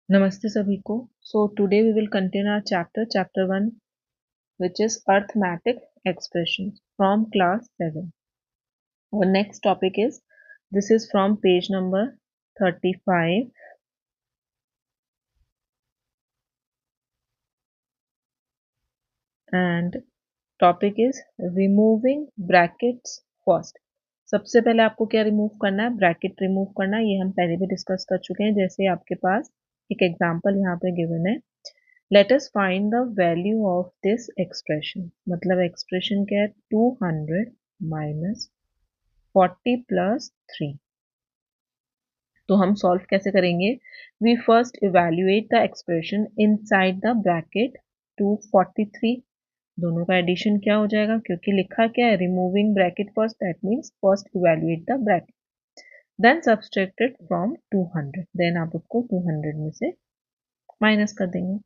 Namaste सभी को. So today we will continue our chapter 1, which is arithmetic expressions from class 7. Our next topic is, this is from page number 35, and topic is removing brackets first. सबसे पहले आपको क्या remove करना है? Bracket remove करना है. ये हम पहले भी डिस्कस कर चुके हैं. जैसे आपके पास एक एग्जांपल यहाँ पे गिवन है. Let us find the value of this expression. मतलब एक्सप्रेशन क्या है? 200 minus 40 plus 3. तो हम सॉल्व कैसे करेंगे? We first evaluate the expression inside the bracket 243. दोनों का एडिशन क्या हो जाएगा? क्योंकि लिखा क्या है? Removing bracket first, that means first evaluate the bracket, then subtracted from 200. देन आप उसको 200 में से माइनस कर देंगे.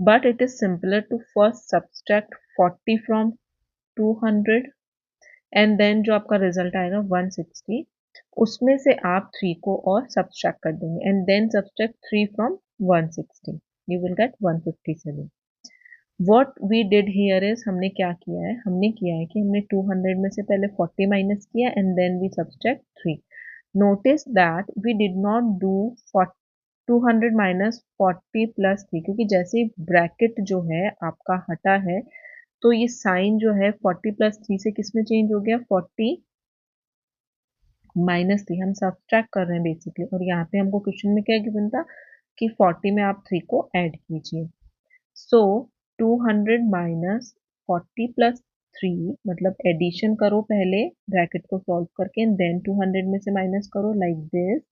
But it is simpler to first subtract 40 from 200 and then जो आपका रिजल्ट आएगा 160, उसमें से आप 3 को और सब्सट्रैक्ट कर देंगे and then subtract 3 from 160. You will get 157. What we did here is, हमने क्या किया है? हमने किया है कि हमने 200 में से पहले 40 माइनस किया and then we subtract 3. Notice that we did not do 200 minus 40 plus 3, क्योंकि जैसे ही ब्रैकेट जो है आपका हटा है तो ये साइन जो है 40 प्लस 3 से किस में चेंज हो गया? 40 माइनस 3. हम सब्ट्रैक्ट कर रहे हैं बेसिकली. और यहाँ पे हमको क्वेश्चन में क्या गिवन था कि 40 में आप 3 को ऐड कीजिए. सो 200 माइनस 40 प्लस 3, मतलब एडिशन करो पहले ब्रैकेट को सॉल्व करके, देन 200 में से माइनस करो लाइक दिस.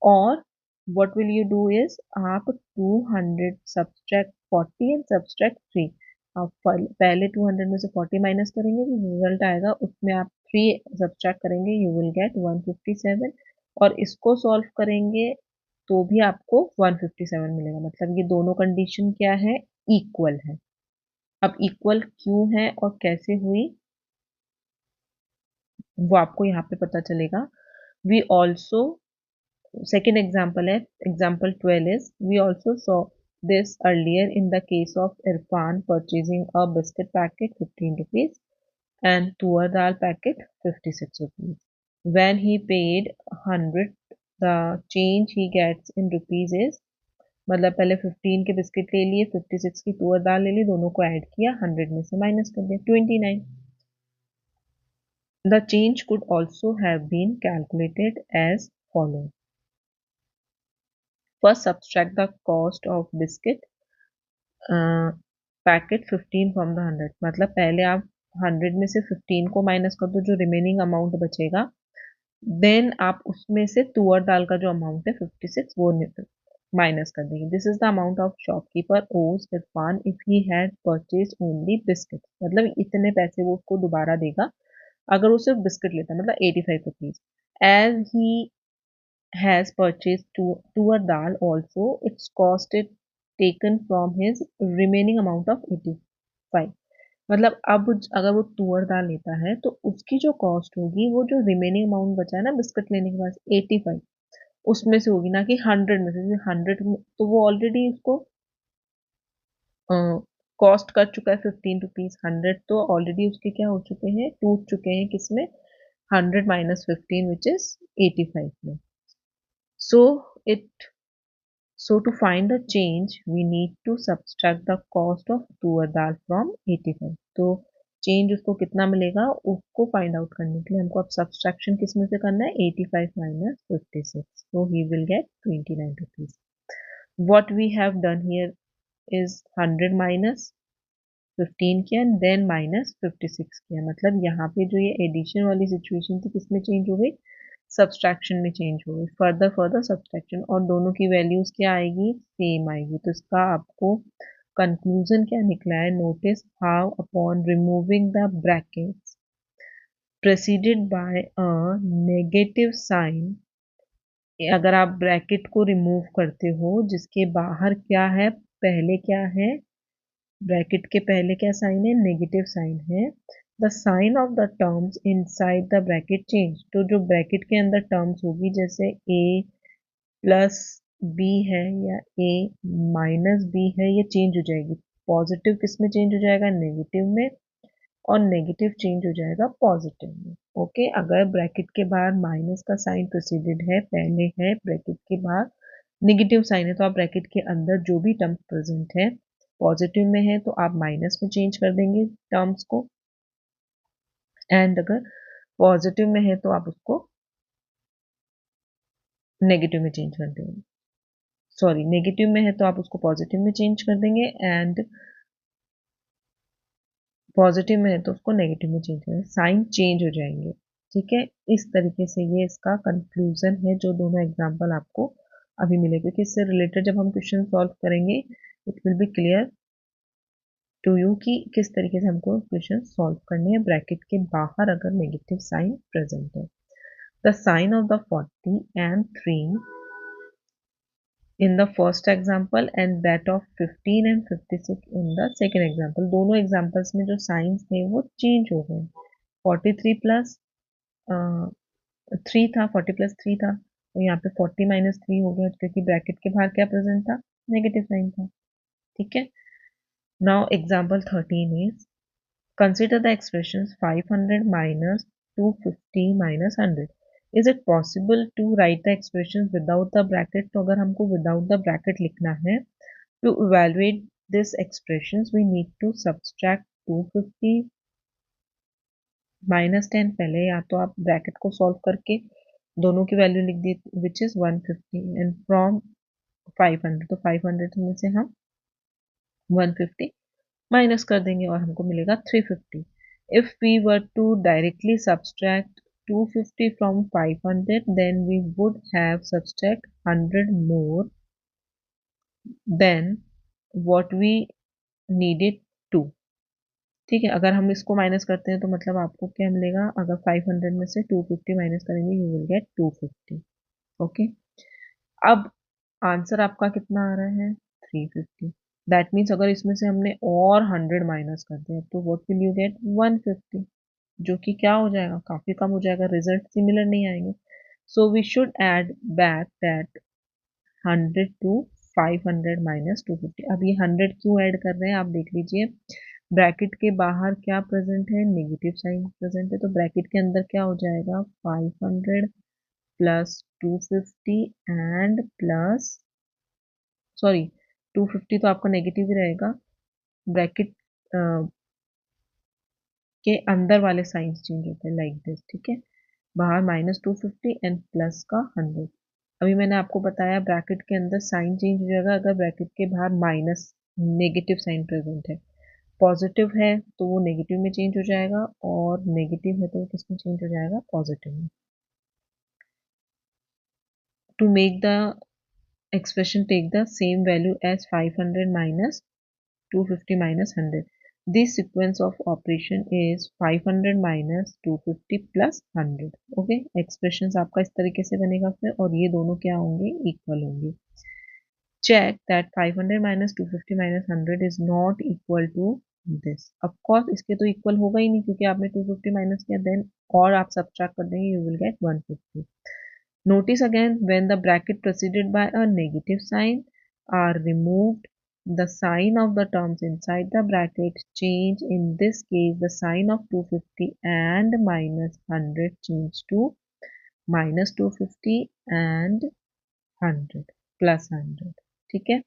और what will you do is, आप 200 subtract 40 and subtract 3. आप पहले 200 में से 40 माइनस करेंगे तो रिजल्ट आएगा, उसमें आप 3 सब्ट्रैक्ट करेंगे, यू विल गेट 157. और इसको सॉल्व करेंगे तो भी आपको 157 मिलेगा. मतलब ये दोनों कंडीशन क्या है? इक्वल है. अब इक्वल क्यों है और कैसे हुई वो आपको यहाँ पे पता चलेगा. वी ऑल्सो, second example है, example 12 is, we also saw this earlier in the case of Irfan purchasing a biscuit packet 15 rupees and tuar dal packet 56 rupees. When he paid 100, the change he gets in rupees is, मतलब पहले 15 के biscuit ले लिए, 56 की तुअर दाल ले ली, दोनों को ऐड किया, 100 में से माइनस कर दिया, 29. The change could also have been calculated as follows. First, subtract the cost of biscuit packet 15 from the 100. मतलब पहले आप 100 में से 15 को माइनस कर दो, जो रिमेनिंग अमाउंट बचेगा. देन आप उसमें से तुअर दाल का जो अमाउंट है 56 वो माइनस कर देंगे. This is the amount of shopkeeper owes Irfan if he had purchase only biscuit. मतलब इतने पैसे वो उसको दोबारा देगा अगर वो सिर्फ बिस्किट लेता है, मतलब 85 rupees. As he has purchased tuar dal also, its cost is taken from his remaining amount of 85. मतलब अब अगर वो तुअर दाल लेता है तो उसकी जो कॉस्ट होगी, वो जो रिमेनिंग अमाउंट बचा है ना बिस्किट लेने के बाद 85, उसमें से होगी, ना कि 100 में से. 100 तो वो ऑलरेडी उसको कॉस्ट कर चुका है 15 रुपीज. 100 तो ऑलरेडी उसके क्या हो चुके हैं? टूट चुके हैं. किसमें? 100 माइनस 15 विच इज 85 में. So it So to find the change, we need to subtract the cost of tuar dal from 85. तो चेंज उसको कितना मिलेगा उसको फाइंड आउट करने के लिए हमको अब सब्सट्रैक्शन किस में से करना है? 85 minus 56. So he will get 29 rupees. What we have done here is 100 minus 15 किया देन माइनस 56 किया. मतलब यहाँ पे जो ये एडिशन वाली सिचुएशन थी किसमें चेंज हो गई? सब्सट्रैक्शन में चेंज हो गई. फर्दर सब्सट्रैक्शन, और दोनों की वैल्यूज क्या आएगी? सेम आएगी. तो इसका आपको कंक्लूजन क्या निकला है? Notice how upon removing the brackets preceded by a negative sign, अगर आप ब्रैकेट को रिमूव करते हो जिसके बाहर क्या है? पहले क्या है? ब्रैकेट के पहले क्या साइन है? नेगेटिव साइन है. The sign of the terms inside the bracket change. तो जो ब्रैकेट के अंदर टर्म्स होगी, जैसे a प्लस बी है या ए माइनस बी है, ये चेंज हो जाएगी। पॉजिटिव किस में चेंज हो जाएगा? नेगेटिव में, और नेगेटिव चेंज हो जाएगा पॉजिटिव में। ओके, अगर ब्रैकेट के बाहर माइनस का साइन प्रेसिडेड है, पहले है ब्रैकेट के बाहर नेगेटिव साइन है, तो आप ब्रैकेट के अंदर जो भी टर्म प्रेजेंट है पॉजिटिव में है तो आप माइनस में चेंज कर देंगे टर्म्स को, एंड अगर पॉजिटिव में है तो आप उसको नेगेटिव में चेंज कर देंगे। सॉरी, नेगेटिव में है तो आप उसको पॉजिटिव में चेंज कर देंगे, एंड पॉजिटिव में है तो उसको नेगेटिव में चेंज करेंगे, साइन चेंज हो जाएंगे। ठीक है, इस तरीके से ये इसका कंक्लूजन है जो दोनों एग्जांपल आपको अभी मिले, क्योंकि इससे रिलेटेड जब हम क्वेश्चन सॉल्व करेंगे it will be clear to you कि किस तरीके से हमको क्वेश्चन सॉल्व करने हैं ब्रैकेट के बाहर अगर नेगेटिव साइन प्रेजेंट है। The sign of the 40 and 3 in the first example and that of 15 and 56 in the second example, दोनों एग्जाम्पल्स में जो साइंस थे वो चेंज हो गए। 43 प्लस 3 था, 40 प्लस 3 था, तो यहाँ पे 40 माइनस 3 हो गया, क्योंकि ब्रैकेट के बाहर क्या प्रेजेंट था? नेगेटिव साइन था। ठीक है, now example 13 is consider the expressions 500 minus 250 minus 100. Is it possible to write the expressions without the bracket? तो अगर हमको without the bracket लिखना है, to evaluate this expressions we need to subtract 250 minus 10। पहले या तो आप ब्रैकेट को सॉल्व करके दोनों की वैल्यू लिख दी विच इज 150 एंड फ्रॉम 500, तो 500 में से हम 150 माइनस कर देंगे और हमको मिलेगा 350। If we were to directly subtract 250 from 500 then we would have subtract 100 more than what we needed to. ठीक है, अगर हम इसको माइनस करते हैं तो मतलब आपको क्या मिलेगा? अगर 500 में से 250 माइनस करेंगे यू विल गेट 250। ओके, अब आंसर आपका कितना आ रहा है? 350। दैट मीन्स अगर इसमें से हमने और 100 माइनस कर दिया तो व्हाट विल यू गेट? 150, जो कि क्या हो जाएगा? काफी कम हो जाएगा, रिजल्ट सिमिलर नहीं आएंगे। So we should add back that 100 to 500 minus 250। अब ये 100 क्यों ऐड कर रहे हैं आप देख लीजिए। ब्रैकेट के बाहर क्या प्रेजेंट है? नेगेटिव साइन प्रेजेंट है, तो ब्रैकेट के अंदर क्या हो जाएगा? 500 प्लस 250 एंड प्लस, सॉरी 250 तो आपका नेगेटिव ही रहेगा, ब्रैकेट के अंदर वाले साइंस चेंज होते हैं लाइक दिस। ठीक है, बाहर -250 एंड प्लस का 100। अभी मैंने आपको बताया ब्रैकेट के अंदर साइन चेंज हो जाएगा अगर ब्रैकेट के बाहर माइनस नेगेटिव साइन प्रेजेंट है। पॉजिटिव है तो वो नेगेटिव में चेंज हो जाएगा, और नेगेटिव है तो वो किस में चेंज हो जाएगा? पॉजिटिव में। To make the expression take the same value as 500 minus 250 minus 100. This sequence of operation is 500 minus 250 plus 100. Okay, expression आपका इस तरीके से बनेगा फिर, और ये दोनों क्या होंगे? इक्वल होंगे। Check that 500 minus 250 minus 100 is not equal to this। Of course इसके तो इक्वल होगा ही नहीं, क्योंकि आपने 250 माइनस किया, देन और आप सब्ट्रैक्ट कर देंगे you will gate 150। Notice again, when the bracket preceded by a negative sign are removed, the sign of the terms inside the bracket change. In this case, the sign of 250 and minus 100 change to minus 250 and 100 plus 100। ठीक है,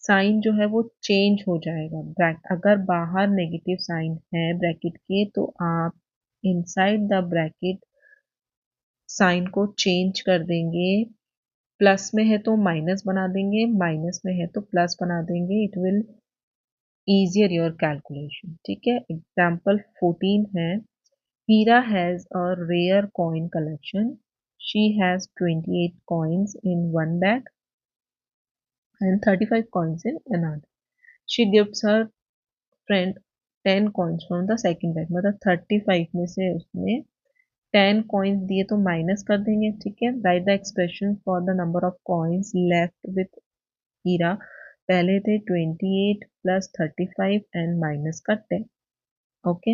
sign जो है वो change हो जाएगा। अगर बाहर negative sign है ब्रैकेट के तो आप इनसाइड द ब्रैकेट साइन को चेंज कर देंगे। प्लस में है तो माइनस बना देंगे, माइनस में है तो प्लस बना देंगे। It will easier your calculation. ठीक है, एग्जाम्पल 14 है। Hira has a rare coin collection. She has 28 coins in one bag and 35 coins in another. She gives her friend 10 coins from the second bag। मतलब 35 में से उसने 10 coins दिए तो minus कर देंगे। ठीक है, write the expression for the number of coins left with Hira. पहले थे 28 प्लस 35 एंड माइनस का 10। ओके,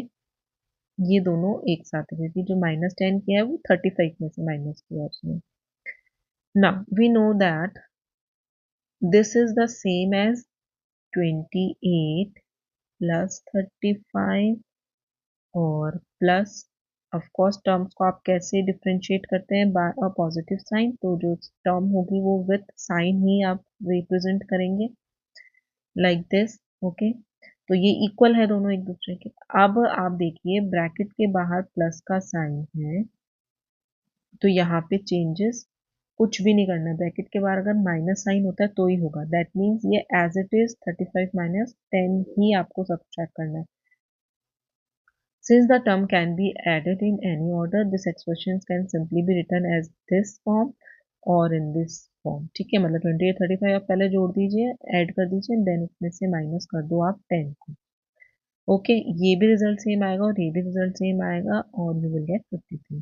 ये दोनों एक साथ है क्योंकि जो -10 किया है वो 35 में से माइनस किया उसने। Now we know that this is the same as 28 plus 35 और प्लस, ऑफ कोर्स टर्म्स को आप कैसे डिफ्रेंशिएट करते हैं, बाय अ पॉजिटिव साइन, तो जो टर्म होगी वो विथ साइन ही आप रिप्रेजेंट करेंगे, लाइक दिस। ओके, तो ये इक्वल है दोनों एक दूसरे के। अब आप देखिए ब्रैकेट के बाहर प्लस का साइन है, तो यहाँ पे चेंजेस कुछ भी नहीं करना है। ब्रैकेट के बाहर अगर माइनस साइन होता है तो ही होगा, दैट मीन्स ये एज इट इज 35 माइनस 10 ही आपको सब्ट्रैक्ट करना है। Since the term can be added in any order, this expression can simply be written as this form or in this form। ठीक है, मतलब 28 35 आप पहले जोड़ दीजिए, ऐड कर दीजिए, देन उसमें से माइनस कर दो आप 10 को। ओके, ये भी रिजल्ट सेम आएगा और ये भी रिजल्ट सेम आएगा और you will gate 53।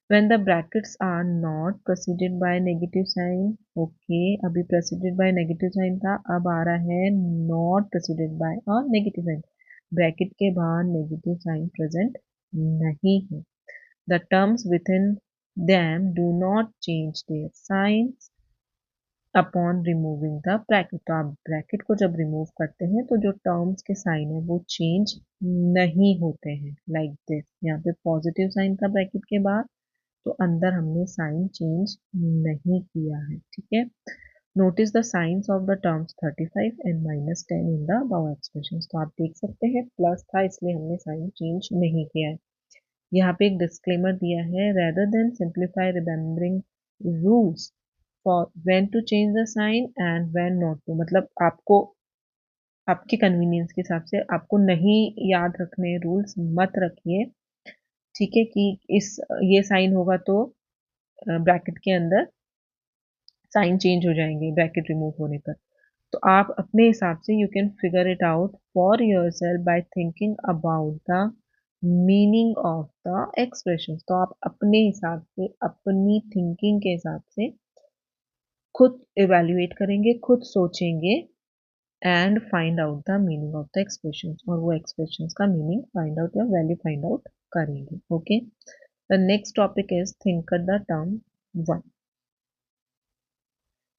When the brackets are not preceded by negative sign, okay, अभी preceded by negative sign था, अब आ रहा है not preceded by और negative sign। ब्रैकेट के बाहर नेगेटिव साइन प्रेजेंट नहीं है। The terms within them do not change their signs upon removing the bracket. तो आप ब्रैकेट को जब रिमूव करते हैं तो जो टर्म्स के साइन है वो चेंज नहीं होते हैं, लाइक दिस। यहाँ पे पॉजिटिव साइन था ब्रैकेट के बाद, तो अंदर हमने साइन चेंज नहीं किया है। ठीक है, notice the science of the terms 35 and minus 10 in the above expressions. तो आप देख सकते हैं प्लस था इसलिए हमने साइन चेंज नहीं किया है। यहाँ पे एक डिस्क्लेमर दिया है, rather than simplify remembering rules for when to change the sign and when not to, मतलब आपको आपके कन्वीनियंस के हिसाब से आपको नहीं याद रखने रूल्स मत रखिए। ठीक है, कि इस ये साइन होगा तो ब्रैकेट के अंदर साइन चेंज हो जाएंगे ब्रैकेट रिमूव होने पर। तो आप अपने हिसाब से you can figure it out for yourself by thinking about the meaning of the expression. तो आप अपने हिसाब से अपनी थिंकिंग के हिसाब से खुद इवेल्युएट करेंगे, खुद सोचेंगे and find out the meaning of the expression, और वो एक्सप्रेशन का मीनिंग फाइंड आउट या वैल्यू फाइंड आउट करेंगे। Okay, the next topic is think the term 1।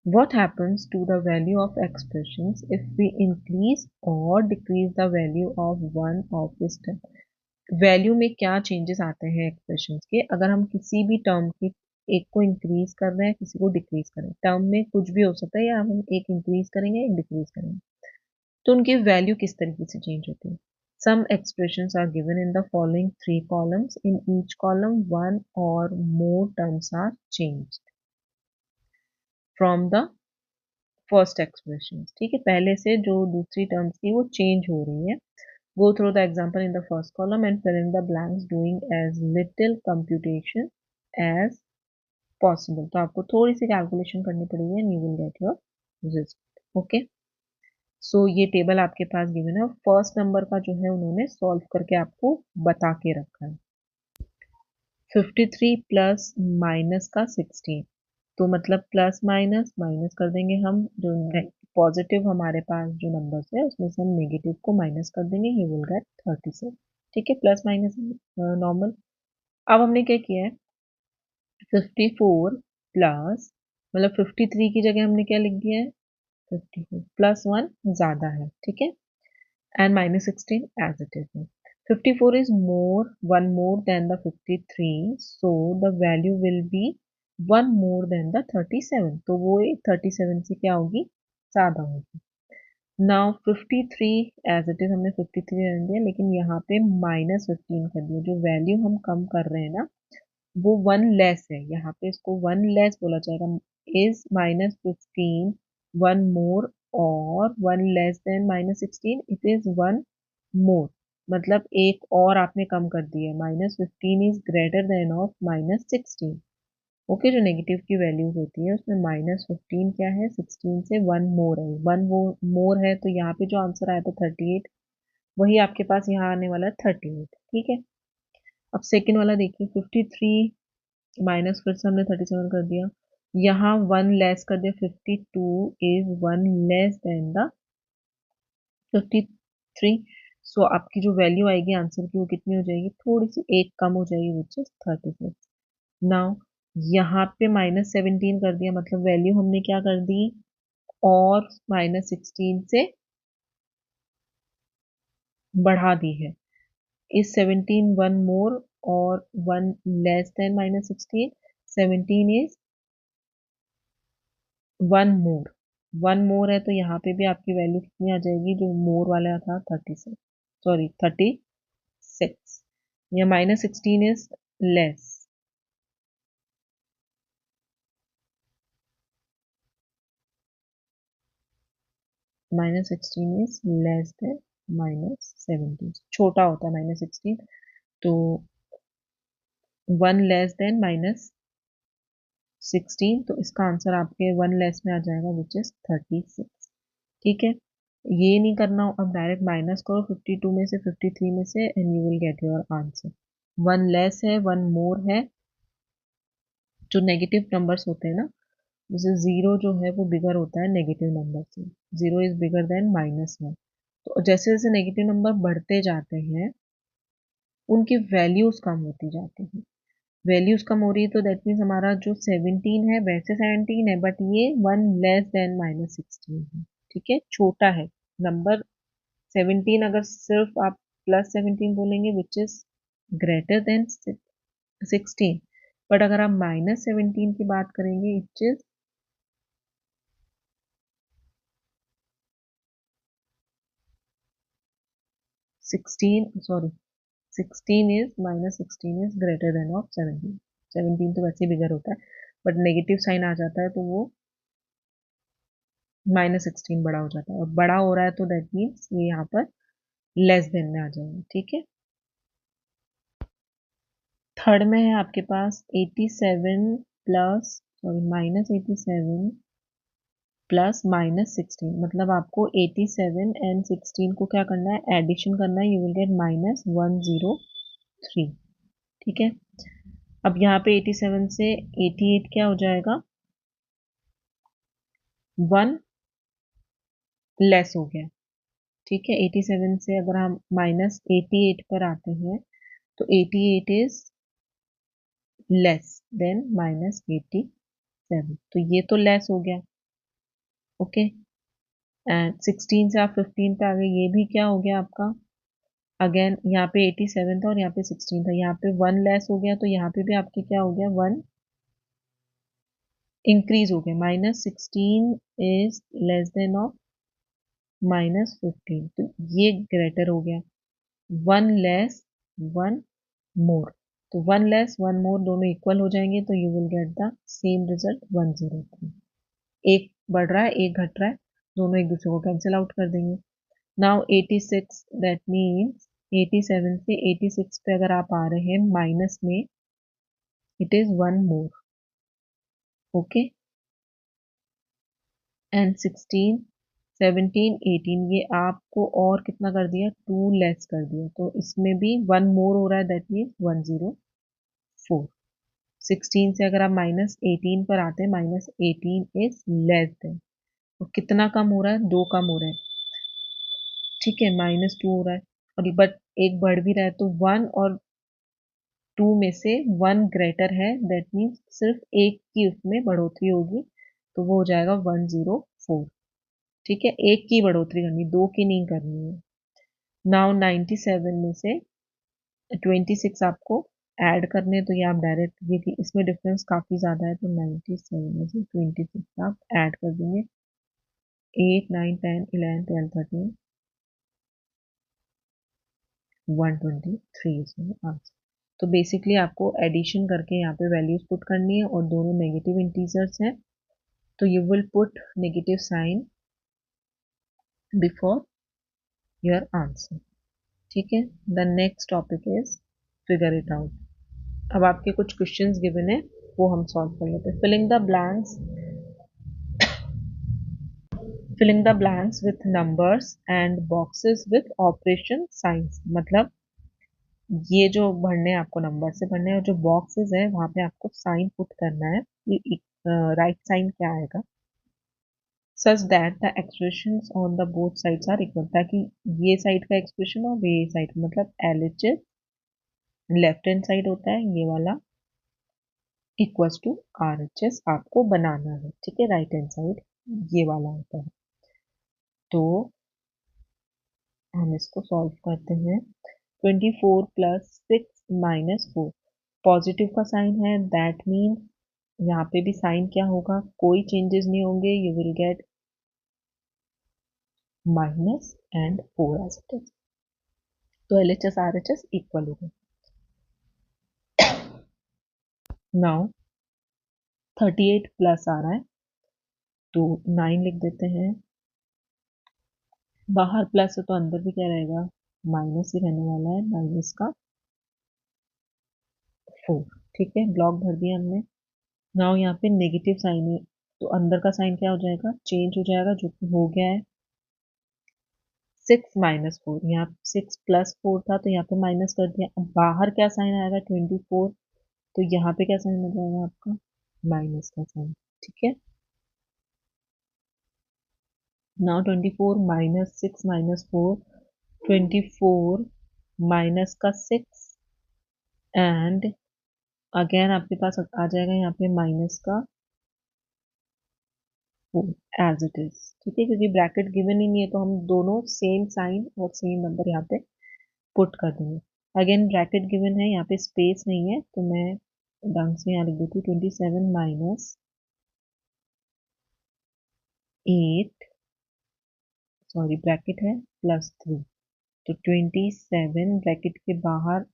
What happens to the value of expressions if we increase or decrease the value of one of this term? Value में क्या changes आते हैं expressions के अगर हम किसी भी टर्म के एक को इंक्रीज कर रहे हैं, किसी को डिक्रीज कर रहे हैं। टर्म में कुछ भी हो सकता है, या हम एक इंक्रीज करेंगे एक डिक्रीज करेंगे, तो उनकी वैल्यू किस तरीके से चेंज होती है। Some expressions are given in the following three columns. In each column, one or more terms are changed from the first expression. ठीक है, पहले से जो दूसरी टर्म्स थी वो चेंज हो रही है। Go through the example in the first column and fill in the blanks doing as little computation as possible. तो आपको थोड़ी सी कैलकुलेशन करनी पड़ेगी and you will get your result. Okay, so ये टेबल आपके पास गिवन है, फर्स्ट नंबर का जो है उन्होंने सॉल्व करके आपको बता के रखा है। 53 प्लस माइनस का 16, तो मतलब प्लस माइनस माइनस कर देंगे हम, जो पॉजिटिव हमारे पास जो नंबर्स है उसमें से हम नेगेटिव को माइनस कर देंगे, यू विल गेट 37। ठीक है, प्लस माइनस नॉर्मल। अब हमने क्या किया है, 54 प्लस, मतलब 53 की जगह हमने क्या लिख दिया है, 54 प्लस 1 ज़्यादा है। ठीक है, and minus 16 as it is. 54 is one more than the 53, so the value will be one more than the 37, तो वो 37 से क्या होगी, ज़्यादा होगी। नाउ 53 एज इट इज हमने 53 रहने दिया, लेकिन यहाँ पे माइनस 15 कर दिया। जो वैल्यू हम कम कर रहे हैं ना वो वन लेस है, यहाँ पे इसको वन लेस बोला जाएगा। इज माइनस 15 वन मोर और one less than minus 16, it is one more, मतलब एक और आपने कम कर दिया। Minus 15 is greater than of minus 16। Okay, जो नेगेटिव की वैल्यूज होती है उसमें माइनस 15 क्या है, 16 से वन मोर है। वन वो मोर है, तो यहाँ पे जो आंसर आया था 38, वही आपके पास यहाँ आने वाला है 38। ठीक है, अब सेकेंड वाला देखिए, 53 माइनस फिर से हमने 37 कर दिया, यहाँ वन लेस कर दिया, 52 is one less than the 53। सो आपकी जो वैल्यू आएगी आंसर की वो कितनी हो जाएगी, थोड़ी सी एक कम हो जाएगी, विच इज 36। नाउ यहाँ पे माइनस 17 कर दिया, मतलब वैल्यू हमने क्या कर दी, और -16 से बढ़ा दी है। इज 17 वन मोर और one less than -16? 17 is one more है, तो यहाँ पे भी आपकी वैल्यू कितनी आ जाएगी? जो मोर वाला था 36, सॉरी 36, या -16 is less, -16 is less than -17, छोटा होता है -16, तो वन लेस देन -16, तो इसका आंसर आपके वन लेस में आ जाएगा विच इज 36। ठीक है, ये नहीं करना, अब डायरेक्ट माइनस करो 52 में से 53 में से and you will get your answer. One less है, वन मोर है, जो नेगेटिव नंबर्स होते हैं ना, जैसे जीरो जो है वो बिगर होता है नेगेटिव नंबर से, जीरो इज बिगर देन -1। तो जैसे जैसे नेगेटिव नंबर बढ़ते जाते हैं उनकी वैल्यूज कम होती जाती हैं, वैल्यूज कम हो रही है, तो दैट मीन्स हमारा जो 17 है वैसे 17 है, बट ये वन लेस देन -16 है। ठीक है, छोटा है नंबर 17, अगर सिर्फ आप +17 बोलेंगे which is greater than 16, but अगर आप -17 की बात करेंगे it is 16, sorry 16 is -16 is greater than of 17। 17 तो वैसे बिगर होता है, बट नेगेटिव साइन आ जाता है तो वो -16 बड़ा हो जाता है, और बड़ा हो रहा है तो दैट मीन्स ये यहाँ पर लेस देन में आ जाएगा। ठीक है, थर्ड में है आपके पास 87 प्लस, सॉरी -87 प्लस -16, मतलब आपको 87 एंड 16 को क्या करना है? एडिशन करना है, यू विल गेट -103। ठीक है, अब यहाँ पे 87 से 88 क्या हो जाएगा? वन लेस हो गया। ठीक है, 87 से अगर हम -88 पर आते हैं तो 88 इज लेस देन -87, तो ये तो लेस हो गया। ओके, एंड 16 से आप 15 पे आ गए, ये भी क्या हो गया आपका? अगेन यहाँ पे 87 था और यहाँ पे 16 था, यहाँ पे वन लेस हो गया, तो यहाँ पे भी आपके क्या हो गया? वन इंक्रीज हो गया, -16 इज लेस देन ऑफ -15, तो ये ग्रेटर हो गया। वन लेस वन मोर, तो वन लेस वन मोर दोनों इक्वल हो जाएंगे, तो you will get the same result 103। एक बढ़ रहा है एक घट रहा है, दोनों एक दूसरे को कैंसिल आउट कर देंगे। नाउ 86, दैट मीन्स 87 से 86 पे अगर आप आ रहे हैं माइनस में, it is one more. Okay, and 16 17 18 ये आपको और कितना कर दिया? टू लेस कर दिया, तो इसमें भी वन मोर हो रहा है, दैट मीन्स 104। 16 से अगर आप -18 पर आते हैं, -18 इज लेस देन, और कितना कम हो रहा है? दो कम हो रहा है। ठीक है, -2 हो रहा है, और बट एक बढ़ भी रहा है, तो वन और टू में से वन ग्रेटर है, दैट मीन्स सिर्फ एक की उसमें बढ़ोतरी होगी, तो वो हो जाएगा 104। ठीक है, एक की बढ़ोतरी करनी, दो की नहीं करनी है। नाउ 97 में से 26 आपको ऐड करने, तो ये आप डायरेक्ट, ये इसमें डिफरेंस काफ़ी ज़्यादा है, तो 97 में से 26 आप ऐड कर देंगे, 8 9 10 11 12 13 123 इसमें आंसर। तो बेसिकली आपको एडिशन करके यहाँ पे वैल्यूज पुट करनी है, और दोनों नेगेटिव इंटीजर्स हैं, तो you will put negative sign before your answer. ठीक है, the next topic is figure it out. अब आपके कुछ क्वेश्चंस गिवन है, वो हम सॉल्व कर लेते हैं। Filling the blanks with numbers and boxes with operation signs, मतलब ये जो भरने हैं आपको नंबर से भरने हैं, और जो बॉक्सेस है वहां पे आपको साइन पुट करना है कि राइट साइन क्या आएगा, such that the expressions on the both sides are equal, ताकि ये साइड का एक्सप्रेशन और ये साइड, मतलब LHS लेफ्ट हैंड साइड होता है ये वाला, इक्वल्स टू RHS आपको बनाना है। ठीक है, राइट हैंड साइड। ये वाला होता है। तो हम इसको सॉल्व करते हैं। 24 प्लस 6 माइनस 4, पॉजिटिव का साइन है, दैट मीन यहाँ पे भी साइन क्या होगा, कोई चेंजेस नहीं होंगे, you will get minus and 4 as it is. तो LHS RHS इक्वल होगा। नाउ 38 प्लस आ रहा है तो 9 लिख देते हैं, बाहर प्लस है तो अंदर भी क्या रहेगा, माइनस ही रहने वाला है, माइनस का 4। ठीक है, ब्लॉक भर दिया हमने। नाउ यहाँ पे नेगेटिव साइन है तो अंदर का साइन क्या हो जाएगा, चेंज हो जाएगा, जो कि हो गया है 6 माइनस 4। यहाँ 6 प्लस 4 था तो यहाँ पे माइनस कर दिया। अब बाहर क्या साइन आएगा, 24, तो यहाँ पे क्या साइन आ जाएगा आपका, माइनस का साइन। ठीक है, नाउ 24 माइनस 6 माइनस 4, 24 माइनस का 6 एंड अगेन आपके पास आ जाएगा यहाँ पे माइनस का 4 एज इट इज। ठीक है, क्योंकि ब्रैकेट गिवन ही नहीं है तो हम दोनों सेम साइन और सेम नंबर यहाँ पे पुट कर देंगे। अगेन ब्रैकेट गिवन है, यहाँ पे स्पेस नहीं है तो मैं ढंग से यहाँ लिख देती हूँ 27 माइनस 8, सॉरी ब्रैकेट है +3, तो 27 ब्रैकेट के बाहर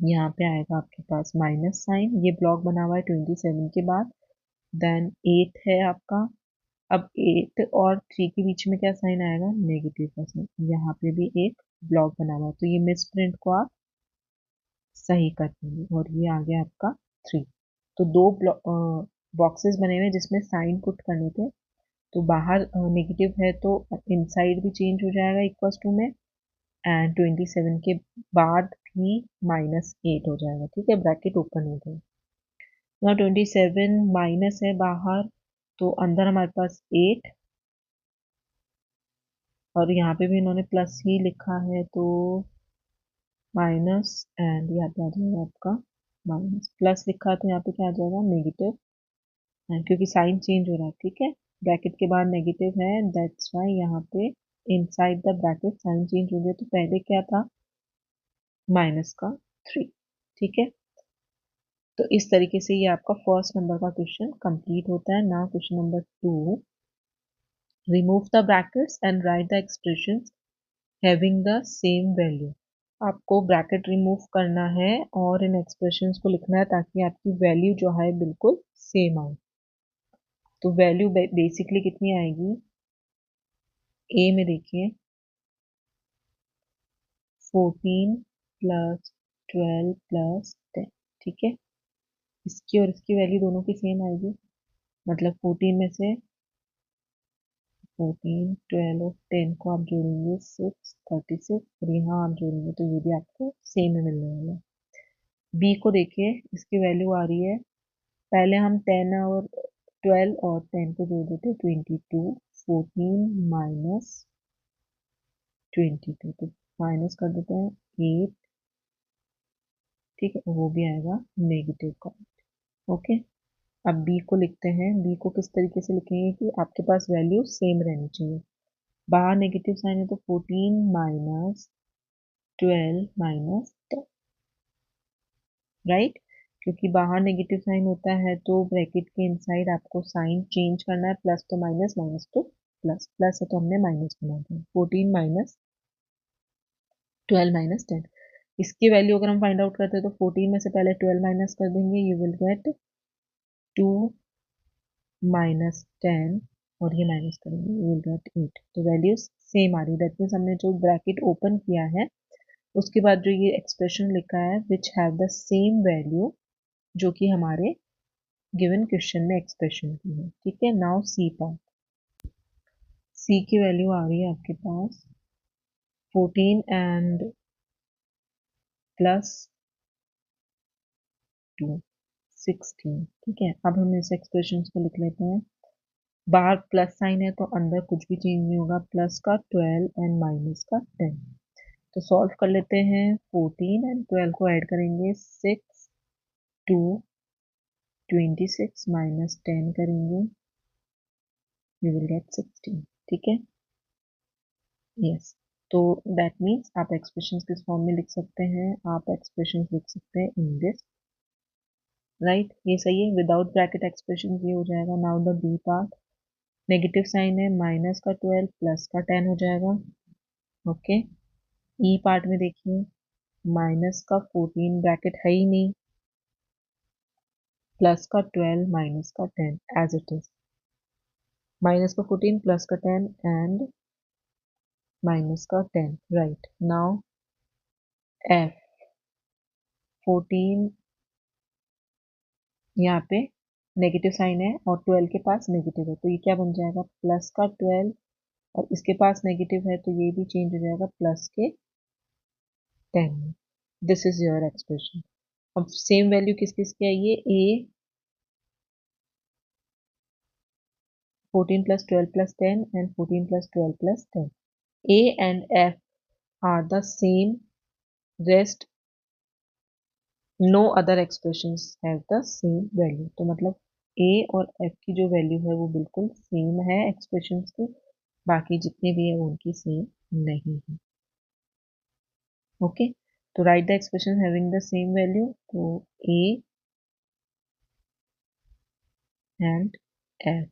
यहाँ पे आएगा आपके पास माइनस साइन, ये ब्लॉक बना हुआ है 27 के बाद, देन 8 है आपका। अब 8 और 3 के बीच में क्या साइन आएगा, नेगेटिव का साइन, यहाँ पे भी एक ब्लॉक बना हुआ है तो ये मिस प्रिंट को आप सही कर देंगे और ये आ गया आपका 3। तो दो बॉक्सेस बने हुए जिसमें साइन पुट करने थे, तो बाहर नेगेटिव है तो इनसाइड भी चेंज हो जाएगा इक्वल्स टू में, एंड 27 के बाद भी -8 हो जाएगा। ठीक है, ब्रैकेट ओपन हो गया। now 27 माइनस है बाहर तो अंदर हमारे पास 8, और यहाँ पे भी इन्होंने प्लस ही लिखा है तो माइनस, एंड यहाँ पे आ जाएगा आपका माइनस, प्लस लिखा है तो यहाँ पे क्या आ जाएगा, नेगेटिव, क्योंकि साइन चेंज हो रहा है। ठीक है, ब्रैकेट के बाद नेगेटिव है, दैट्स वाई यहाँ पे inside the bracket sign change हो गया, तो पहले क्या था, माइनस का 3। ठीक है, तो इस तरीके से ये आपका फर्स्ट नंबर का क्वेश्चन कंप्लीट होता है। Now question number 2, remove the brackets and right the expressions having the same value. आपको ब्रैकेट रिमूव करना है और इन एक्सप्रेशंस को लिखना है ताकि आपकी वैल्यू जो है बिल्कुल सेम आए। तो वैल्यू बेसिकली कितनी आएगी, ए में देखिए 14 प्लस 12 प्लस 10। ठीक है, इसकी और इसकी वैल्यू दोनों की सेम आएगी, मतलब 14 में से 14, 12 और 10 को आप जोड़ेंगे 6, 36, और यहाँ आप जोड़ेंगे तो ये भी आपको सेम ही मिलने वाला है। बी को देखिए, इसकी वैल्यू आ रही है, पहले हम 10 और 12 और 10 को जोड़ देते 22, 14 माइनस 22, तो माइनस कर देते हैं 8। ठीक है, वो भी आएगा नेगेटिव का। ओके, अब बी को लिखते हैं, बी को किस तरीके से लिखेंगे कि आपके पास वैल्यू सेम रहनी चाहिए, बाहर नेगेटिव साइन है तो 14 माइनस 12 माइनस 10, राइट, क्योंकि बाहर नेगेटिव साइन होता है तो ब्रैकेट के इनसाइड आपको साइन चेंज करना है, प्लस तो माइनस, माइनस तो प्लस, प्लस है तो हमने माइनस बना दिया, 14 माइनस 12 माइनस 10। इसकी वैल्यू अगर हम फाइंड आउट करते हैं तो 14 में से पहले 12 माइनस कर देंगे, यू विल गेट 2 माइनस 10, और ये माइनस करेंगे, यू विल गेट 8। तो वैल्यूज सेम आ रही है, दैट मीन्स हमने जो ब्रैकेट ओपन किया है उसके बाद जो ये एक्सप्रेशन लिखा है which have the same value, जो कि हमारे गिवन क्वेश्चन में एक्सप्रेशन की है। ठीक है, नाउ सी पार्ट, सी की वैल्यू आ रही है आपके पास 14 एंड प्लस 2, 16। ठीक है, अब हम इस एक्सप्रेशन को लिख लेते हैं, बाहर प्लस साइन है तो अंदर कुछ भी चेंज नहीं होगा, प्लस का 12 एंड माइनस का 10। तो सॉल्व कर लेते हैं, 14 एंड 12 को ऐड करेंगे 6, 2, 26 माइनस 10 करेंगे, यू विल गेट 16। ठीक है, यस। तो दैट मीन्स आप एक्सप्रेशन किस फॉर्म में लिख सकते हैं, आप एक्सप्रेशन लिख सकते हैं इन दिस, राइट। ये सही है, विदाउट ब्रैकेट एक्सप्रेशन ये हो जाएगा। Now the B part, negative sign है, माइनस का 12 प्लस का 10 हो जाएगा। ओके, ई पार्ट में देखिए, माइनस का 14 ब्रैकेट है ही नहीं, प्लस का 12 माइनस का 10 एज इट इज, माइनस का 14 प्लस का 10 एंड माइनस का 10, राइट। नाउ एफ 14, यहाँ पे नेगेटिव साइन है और 12 के पास नेगेटिव है, तो ये क्या बन जाएगा, प्लस का 12, और इसके पास नेगेटिव है तो ये भी चेंज हो जाएगा प्लस के 10 में। This is your expression. अब सेम वैल्यू किस किस की आई है, ए 14 plus 12 plus 10 and 14 plus 12 plus 10. A and F are the same, rest no other expressions have the same value. तो मतलब A और F की जो वैल्यू है वो बिल्कुल सेम है एक्सप्रेशंस की, बाकी जितने भी है वो उनकी सेम नहीं है। ओके, तो right the expression having the same value, तो A and F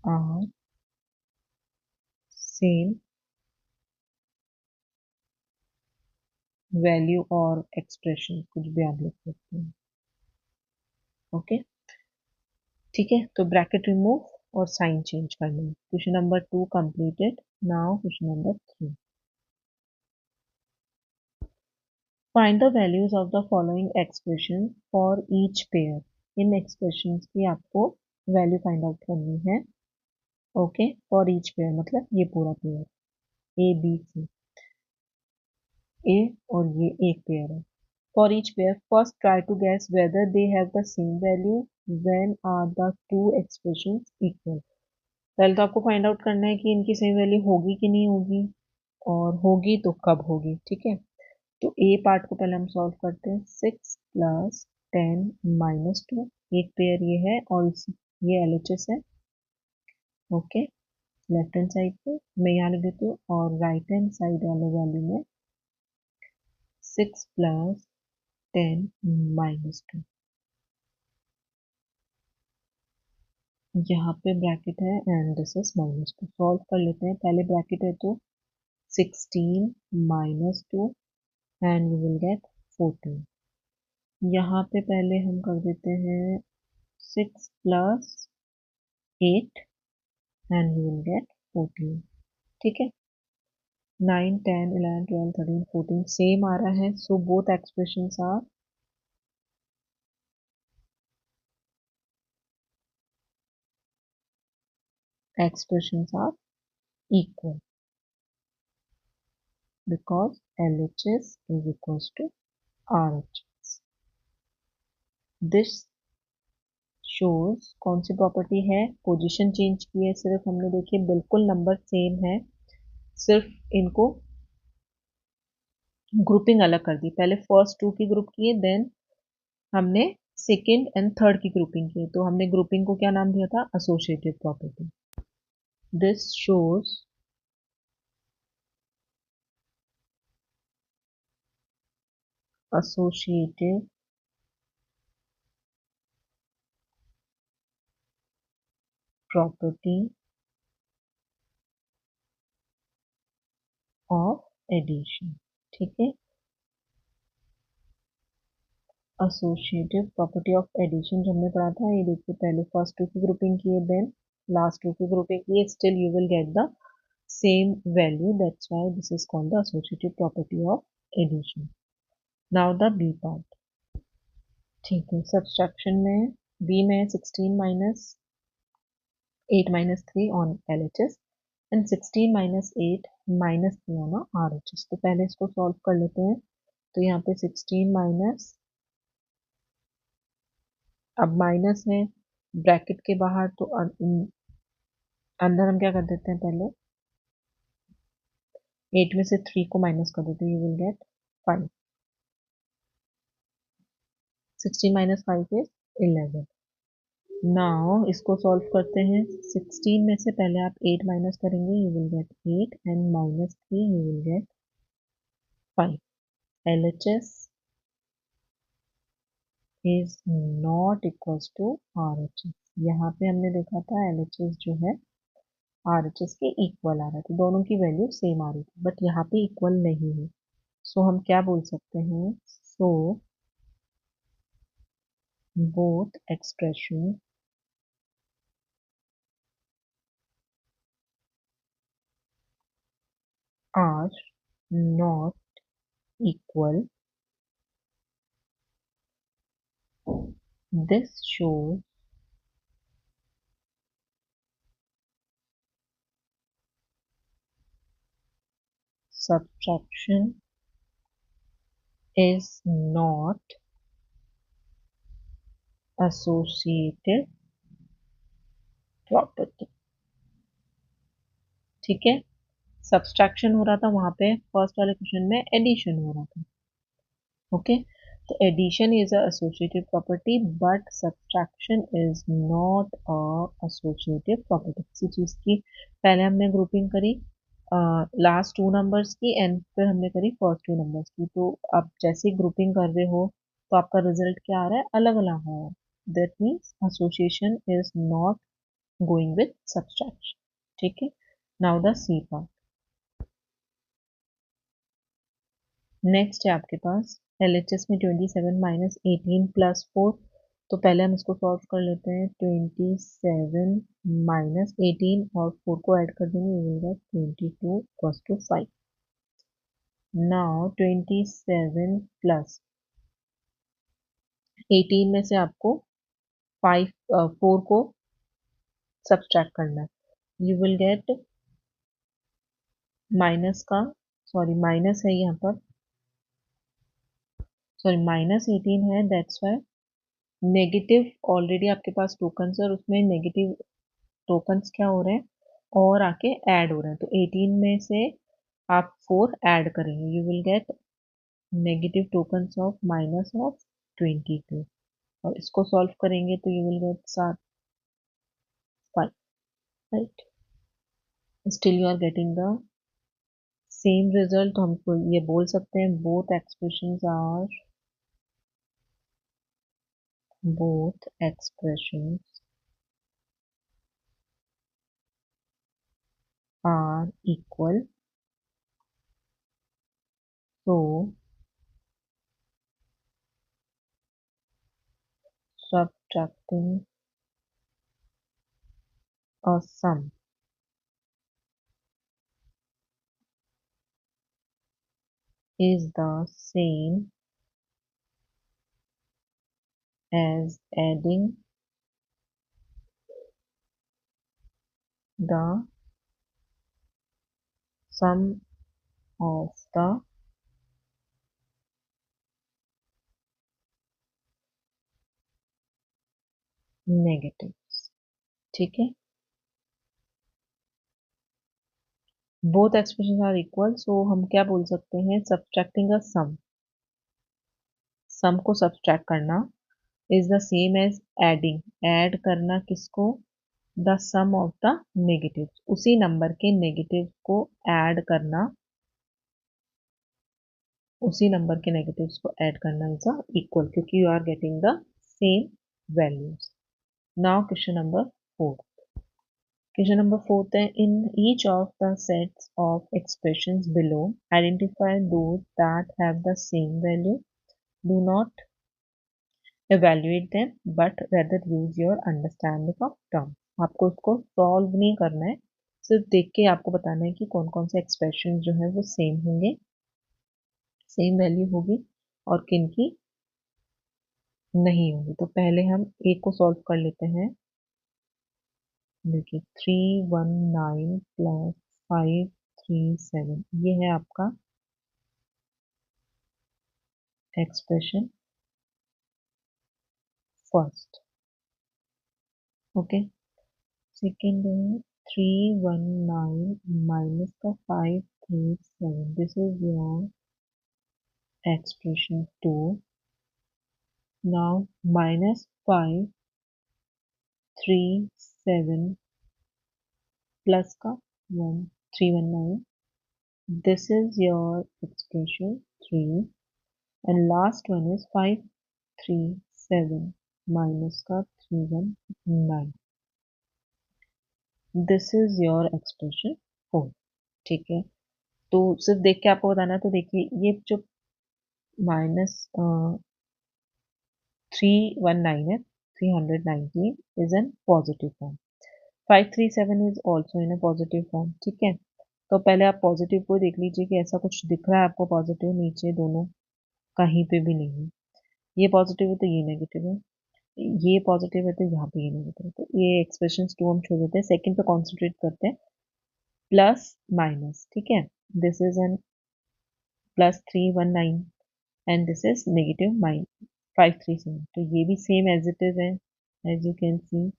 are same value और एक्सप्रेशन, कुछ भी आप लिख सकते हैं। ओके, ठीक है, तो ब्रैकेट रिमूव और साइन चेंज करना है। Question number 2 completed. Now question number 3, find the values of the following expression for each pair. In expressions की आपको वैल्यू फाइंड आउट करनी है। ओके, फॉर ईच पेयर मतलब ये पूरा पेयर ए बी सी, ए और ये एक पेयर है। For each pair first try to guess whether they have the same value when are the two expressions equal. पहले तो आपको फाइंड आउट करना है कि इनकी सेम वैल्यू होगी कि नहीं होगी, और होगी तो कब होगी। ठीक है, तो ए पार्ट को पहले हम सॉल्व करते हैं। 6 प्लस 10 माइनस 2, एक पेयर ये है और ये एलएचएस है। ओके, लेफ्ट हैंड साइड पे मैं यहाँ लिख देती हूँ, और राइट हैंड साइड वाले वैल्यू में 6 प्लस 10 माइनस 2, यहाँ पे ब्रैकेट है and this is minus 2। Solve कर लेते हैं, पहले ब्रैकेट है तो 16 minus 2 and you will gate 14। यहाँ पे पहले हम कर देते हैं 6 plus 8 and you will gate 14। ठीक है, 9 10 11 12 13 14 सेम आ रहा है, so both expressions are equal because LHS is equals to RHS. This shows कौन सी प्रॉपर्टी है, पोजीशन चेंज की है सिर्फ हमने, देखिए बिल्कुल नंबर सेम है, सिर्फ इनको ग्रुपिंग अलग कर दी। पहले फर्स्ट टू की ग्रुप किए, देन हमने सेकेंड एंड थर्ड की ग्रुपिंग की, तो हमने ग्रुपिंग को क्या नाम दिया था, associative property. This shows associative property of addition. ठीक है, एसोसिएटिव प्रॉपर्टी ऑफ एडिशन जो हमने पढ़ा था, ये देखिए पहले फर्स्ट टू की ग्रुपिंग किए, देन लास्ट टू की ग्रुपिंग किए, still you will get the same value, that's why this is called the associative property of addition. Now the B part. ठीक है, सब्सट्रैक्शन में बी में 16 minus 8 minus 3 on LHS and 16 minus 8 minus 3 on RHS। तो पहले इसको solve कर लेते हैं। तो यहाँ पे 16 माइनस, अब माइनस है ब्रैकेट के बाहर, तो अंदर हम क्या कर देते हैं, पहले 8 में से 3 को माइनस कर देते हैं, you will get 5। 16 minus 5 is 11। Now इसको सॉल्व करते हैं। 16 में से पहले आप 8 माइनस करेंगे, you will get 8 and minus 3 you will get 5। LHS is not equals to RHS। यहाँ पे हमने देखा था LHS जो है RHS के इक्वल आ रहा था, दोनों की वैल्यू सेम आ रही थी, बट यहाँ पे इक्वल नहीं है। सो हम क्या बोल सकते हैं, so both expression are not equal. This shows subtraction is not associative property। ठीक है, सब्सट्रैक्शन हो रहा था वहां पे, फर्स्ट वाले क्वेश्चन में एडिशन हो रहा था। ओके, तो addition is a associative property but subtraction is not a associative property. किसी चीज की पहले हमने ग्रुपिंग करी लास्ट टू नंबर्स की एंड फिर हमने करी फर्स्ट टू नंबर्स की, तो आप जैसे ग्रुपिंग कर रहे हो तो आपका रिजल्ट क्या आ रहा है, अलग अलग आ रहा है। That means association is not going with subtraction. ठीक है, now the C part. Next है आपके पास LHS में 27 माइनस 18 प्लस 4। तो पहले हम इसको सॉल्व कर लेते हैं। 27 माइनस 18 और 4 को ऐड कर देंगे, ये होगा 22 इक्वल्स टू 5। नाउ 27 प्लस 18 में से आपको 4 को सब्सट्रैक्ट करना है, यू विल गेट माइनस का, सॉरी माइनस है यहाँ पर, सॉरी माइनस 18 है, दैट्स वाई नेगेटिव ऑलरेडी आपके पास टोकन्स है और उसमें नेगेटिव टोकन्स क्या हो रहे हैं और आके ऐड हो रहे हैं। तो 18 में से आप 4 ऐड करेंगे, you will get negative tokens of minus of 22 और इसको सॉल्व करेंगे तो you will get 5, right. Still you are getting the same result. हम ये बोल सकते हैं both expressions are equal, so subtracting a sum is the same as adding the sum of the negatives। ठीक है, बोथ एक्सप्रेशन आर इक्वल, सो हम क्या बोल सकते हैं, सब्ट्रैक्टिंग अ सम को सब्ट्रैक्ट करना is the same as adding, add करना किसको, the sum of the negative, उसी नंबर के नेगेटिव को ऐड करना, उसी नंबर के नेगेटिव्स को ऐड करना इज इक्वल, क्योंकि you are getting the same values. Now question number 4। Question number 4 है, in each of the sets of expressions below, identify those that have the same value. Do not evaluate them, but rather use your understanding of term। आपको इसको solve नहीं करना है, सिर्फ देख के आपको बताना है कि कौन कौन से एक्सप्रेशन जो है वो सेम होंगे, सेम वैल्यू होगी और किन की नहीं होगी। तो पहले हम एक को सॉल्व कर लेते हैं। देखिए 319 प्लस 537, ये है आपका एक्सप्रेशन फर्स्ट। ओके, सेकेंड है 319 माइनस का 537, this is your expression two. Now minus 5, 3, 7 plus का 1, 319. This is your expression 3. And last one is 5, 3, 7 minus का 319. This is your expression 4. ठीक है, तो सिर्फ देख के आपको बताना है। तो देखिए ये जो माइनस 319 है, 319 is an positive form, 537 is also in a positive form. ठीक है, तो पहले आप पॉजिटिव को देख लीजिए कि ऐसा कुछ दिख रहा है आपको पॉजिटिव, नीचे दोनों कहीं पे भी नहीं है। ये पॉजिटिव है तो ये नेगेटिव है, ये पॉजिटिव है तो यहाँ पे ये नेगेटिव है। तो ये एक्सप्रेशन टू हम छोड़ देते हैं, सेकंड पे कॉन्सेंट्रेट करते हैं। प्लस माइनस, ठीक है, this is an plus 319 and this is negative 537। तो ये भी सेम एज इट इज है, as you can see,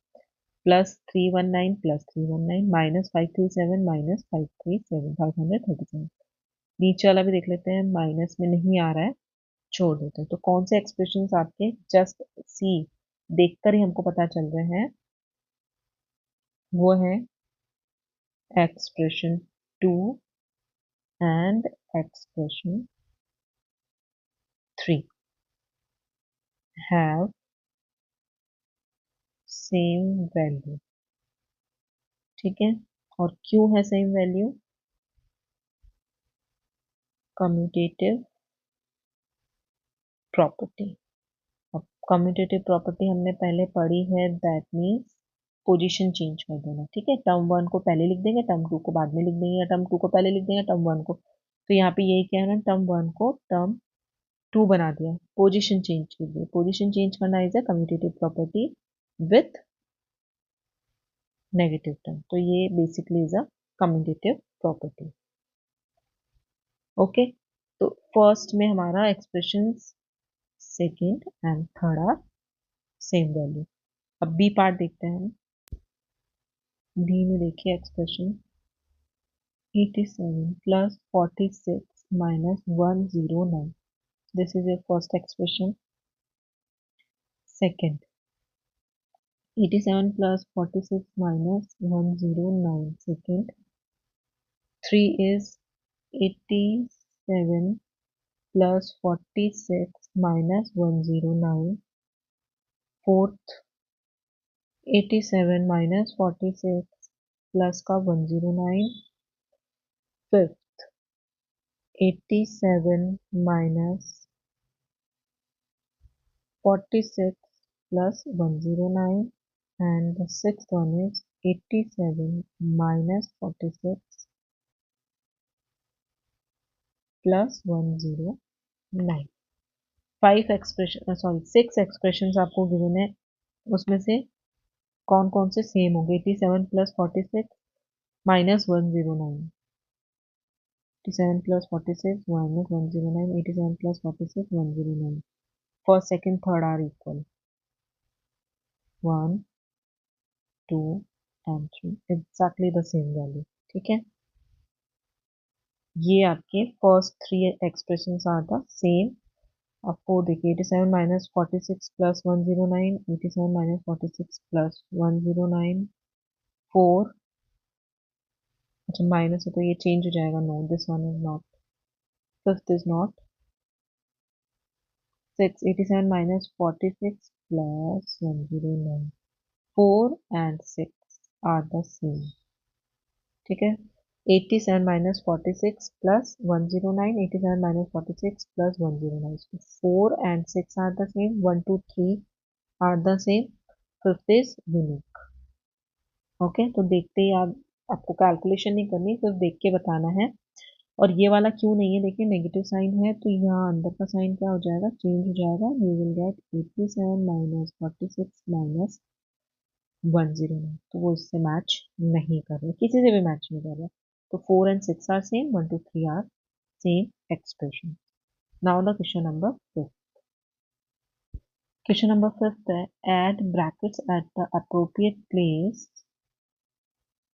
plus 319 plus 319 minus 537 minus 537, 537। नीचे वाला भी देख लेते हैं, माइनस में नहीं आ रहा है, छोड़ देते हैं। तो कौन से एक्सप्रेशंस आपके जस्ट सी देखकर ही हमको पता चल रहे हैं, वो है expression 2 and expression 3 have same value. ठीक है, और क्यों है सेम वैल्यू? Commutative property. अब कम्यूटेटिव प्रॉपर्टी हमने पहले पढ़ी है, दैट मीन्स पोजीशन चेंज कर देना। ठीक है, टर्म वन को पहले लिख देंगे, टर्म टू को बाद में लिख देंगे, या टर्म टू को पहले लिख देंगे, टर्म वन को। तो यहाँ पे यही क्या है ना, टर्म वन को टर्म टू बना दिया, पोजीशन चेंज कर दिया। पोजीशन चेंज करना is a commutative property with negative term. तो ये basically is a commutative property. Okay, तो फर्स्ट में हमारा expression second and third are same value. अब बी पार्ट देखते हैं हम। बी में देखिए expression 87 plus 46 minus 109। This is your first expression. Second 87 plus 46 minus 109 second. 3 is 87 plus 46 minus 109. Fourth 87 minus 46 plus का 109. Fifth 87 minus 46 plus 109. And the sixth one is 87 minus 46 plus 109। 6 expression आपको given है, उसमें से कौन कौन से सेम होंगे? 87 plus 46 minus 109, 87 plus 46 minus 109, 87 plus 46 109। First second third are equal, 1 2 and 3 exactly the same value. ठीक है, ये आपके first three expression are the same. अब फोर देखिए, 87 माइनस 46 प्लस 109, 87 माइनस 46 प्लस 109, 4। अच्छा माइनस है तो ये चेंज हो जाएगा, no this one is not, fifth is not. 6, 87 minus 46 plus 109, 4 and 6 are the same. ठीक है, 87 minus 46 plus 109, 87 minus 46 plus 109, 4 and 6 are the same, 1 2 3 are the same, fifth is unique। Okay, तो देखते ही आप, आपको कैलकुलेशन नहीं करनी, सिर्फ देख के बताना है। और ये वाला क्यों नहीं है, देखिए नेगेटिव साइन है तो यहाँ अंदर का साइन क्या हो जाएगा, चेंज हो जाएगा। You will gate 87 minus 46 minus 109, तो वो इससे मैच नहीं कर रहे, किसी से भी मैच नहीं कर रहा। तो 4 and 6 are same, 1 2 3 are same expression. Now the question number 5। Question number 5 है, add brackets at the appropriate place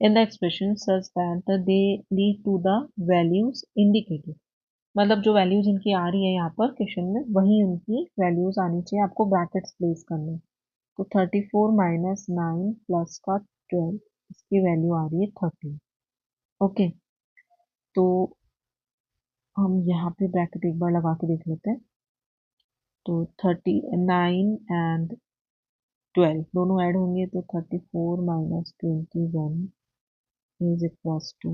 in the expression such that they lead to the values indicated। मतलब जो वैल्यूज इनकी आ रही है यहाँ पर क्वेश्चन में वही उनकी वैल्यूज आनी चाहिए, आपको ब्रैकेट्स प्लेस करने। तो 34 माइनस 9 प्लस का 12, इसकी वैल्यू आ रही है 13। ओके, तो हम यहाँ पे ब्रैकेट एक बार लगा के देख लेते हैं। तो 39 एंड 12 दोनों ऐड होंगे तो 34 minus 21 is equals to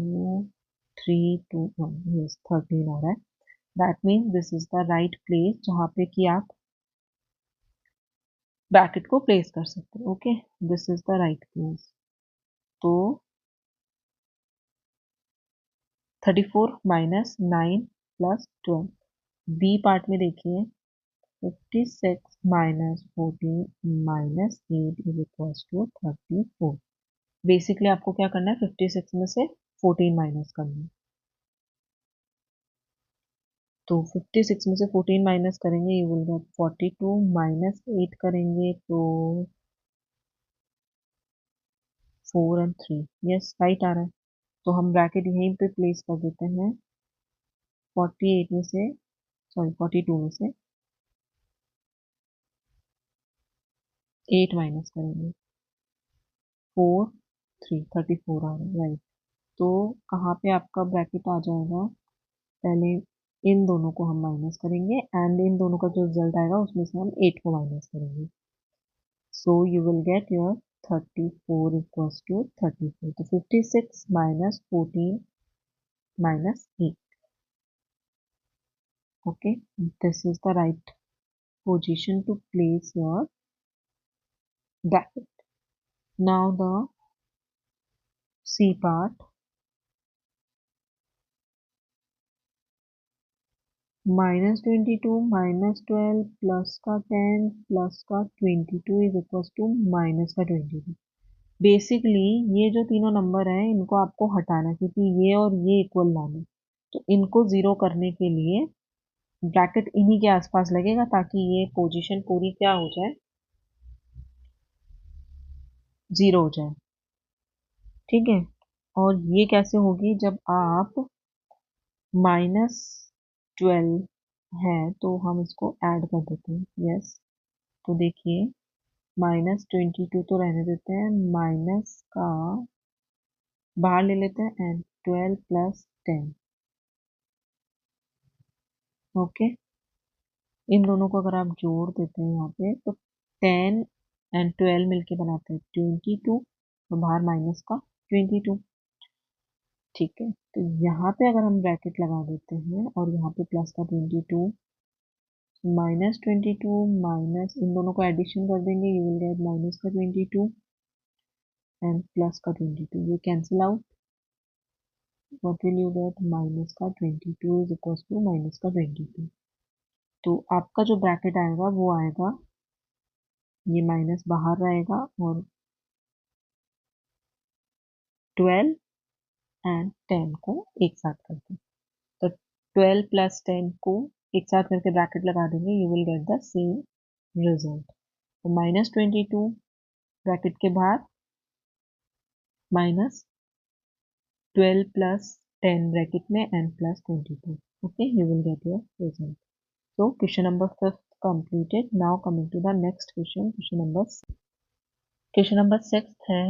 321, yes 13 आ रहा है। That means this is the right place जहाँ पे कि आप ब्रैकेट को प्लेस कर सकते हो। Okay, this is the right place. तो 34 माइनस 9 प्लस 12, बी पार्ट में देखिए 56 minus 14 minus 8 is equals to 34। Basically आपको क्या करना है, 56 में से 14 माइनस करना है। तो 56 में से 14 माइनस करेंगे, यू विल गेट 42 माइनस 8 करेंगे तो 4 एंड 3, यस राइट आ रहा है। तो हम ब्रैकेट यहीं पे प्लेस कर देते हैं। 48 में से, सॉरी 42 में से 8 माइनस करेंगे, 4 3 34 आ रहा है, राइट। तो कहाँ पे आपका ब्रैकेट आ जाएगा, पहले इन दोनों को हम माइनस करेंगे एंड इन दोनों का जो रिजल्ट आएगा उसमें से हम 8 को माइनस करेंगे। So you will get your 34 equals to 34। तो 56 minus 14 minus 8। Okay, this is the right position to place your bracket. Now the C part, minus 22 minus 12 plus का 10 plus का 22 is equals to minus का 22। Basically ये जो तीनों number हैं इनको आपको हटाना, क्योंकि ये और ये इक्वल लाने। तो इनको जीरो करने के लिए ब्रैकेट इन्हीं के आसपास लगेगा ताकि ये पोजीशन पूरी क्या हो जाए, जीरो हो जाए। ठीक है, और ये कैसे होगी, जब आप माइनस 12 है तो हम इसको ऐड कर देते हैं। यस, तो देखिए माइनस 22 तो रहने देते हैं, माइनस का बाहर ले लेते हैं एंड 12 प्लस 10। ओके, इन दोनों को अगर आप जोड़ देते हैं यहाँ पे तो 10 एंड 12 मिलके बनाते हैं 22, तो बाहर माइनस का 22। ठीक है, तो यहाँ पे अगर हम ब्रैकेट लगा देते हैं और यहाँ पे प्लस का 22, माइनस 22 माइनस इन दोनों को एडिशन कर देंगे, यू विल गेट माइनस का 22 एंड प्लस का 22, ये cancel out. What will you get, minus का 22 इज इक्वल टू माइनस का 22। तो आपका जो ब्रैकेट आएगा वो आएगा, ये माइनस बाहर रहेगा और 12 एंड 10 को एक साथ करते हैं। तो 12 प्लस 10 को एक साथ करके ब्रैकेट लगा देंगे, you will get the same result. तो माइनस 22 ब्रैकेट के बाहर, माइनस 12 plus 10 bracket में and plus 22. Okay, you will get your result. So question number 5 completed. Now coming to the next question, question number 6. Question number 6 है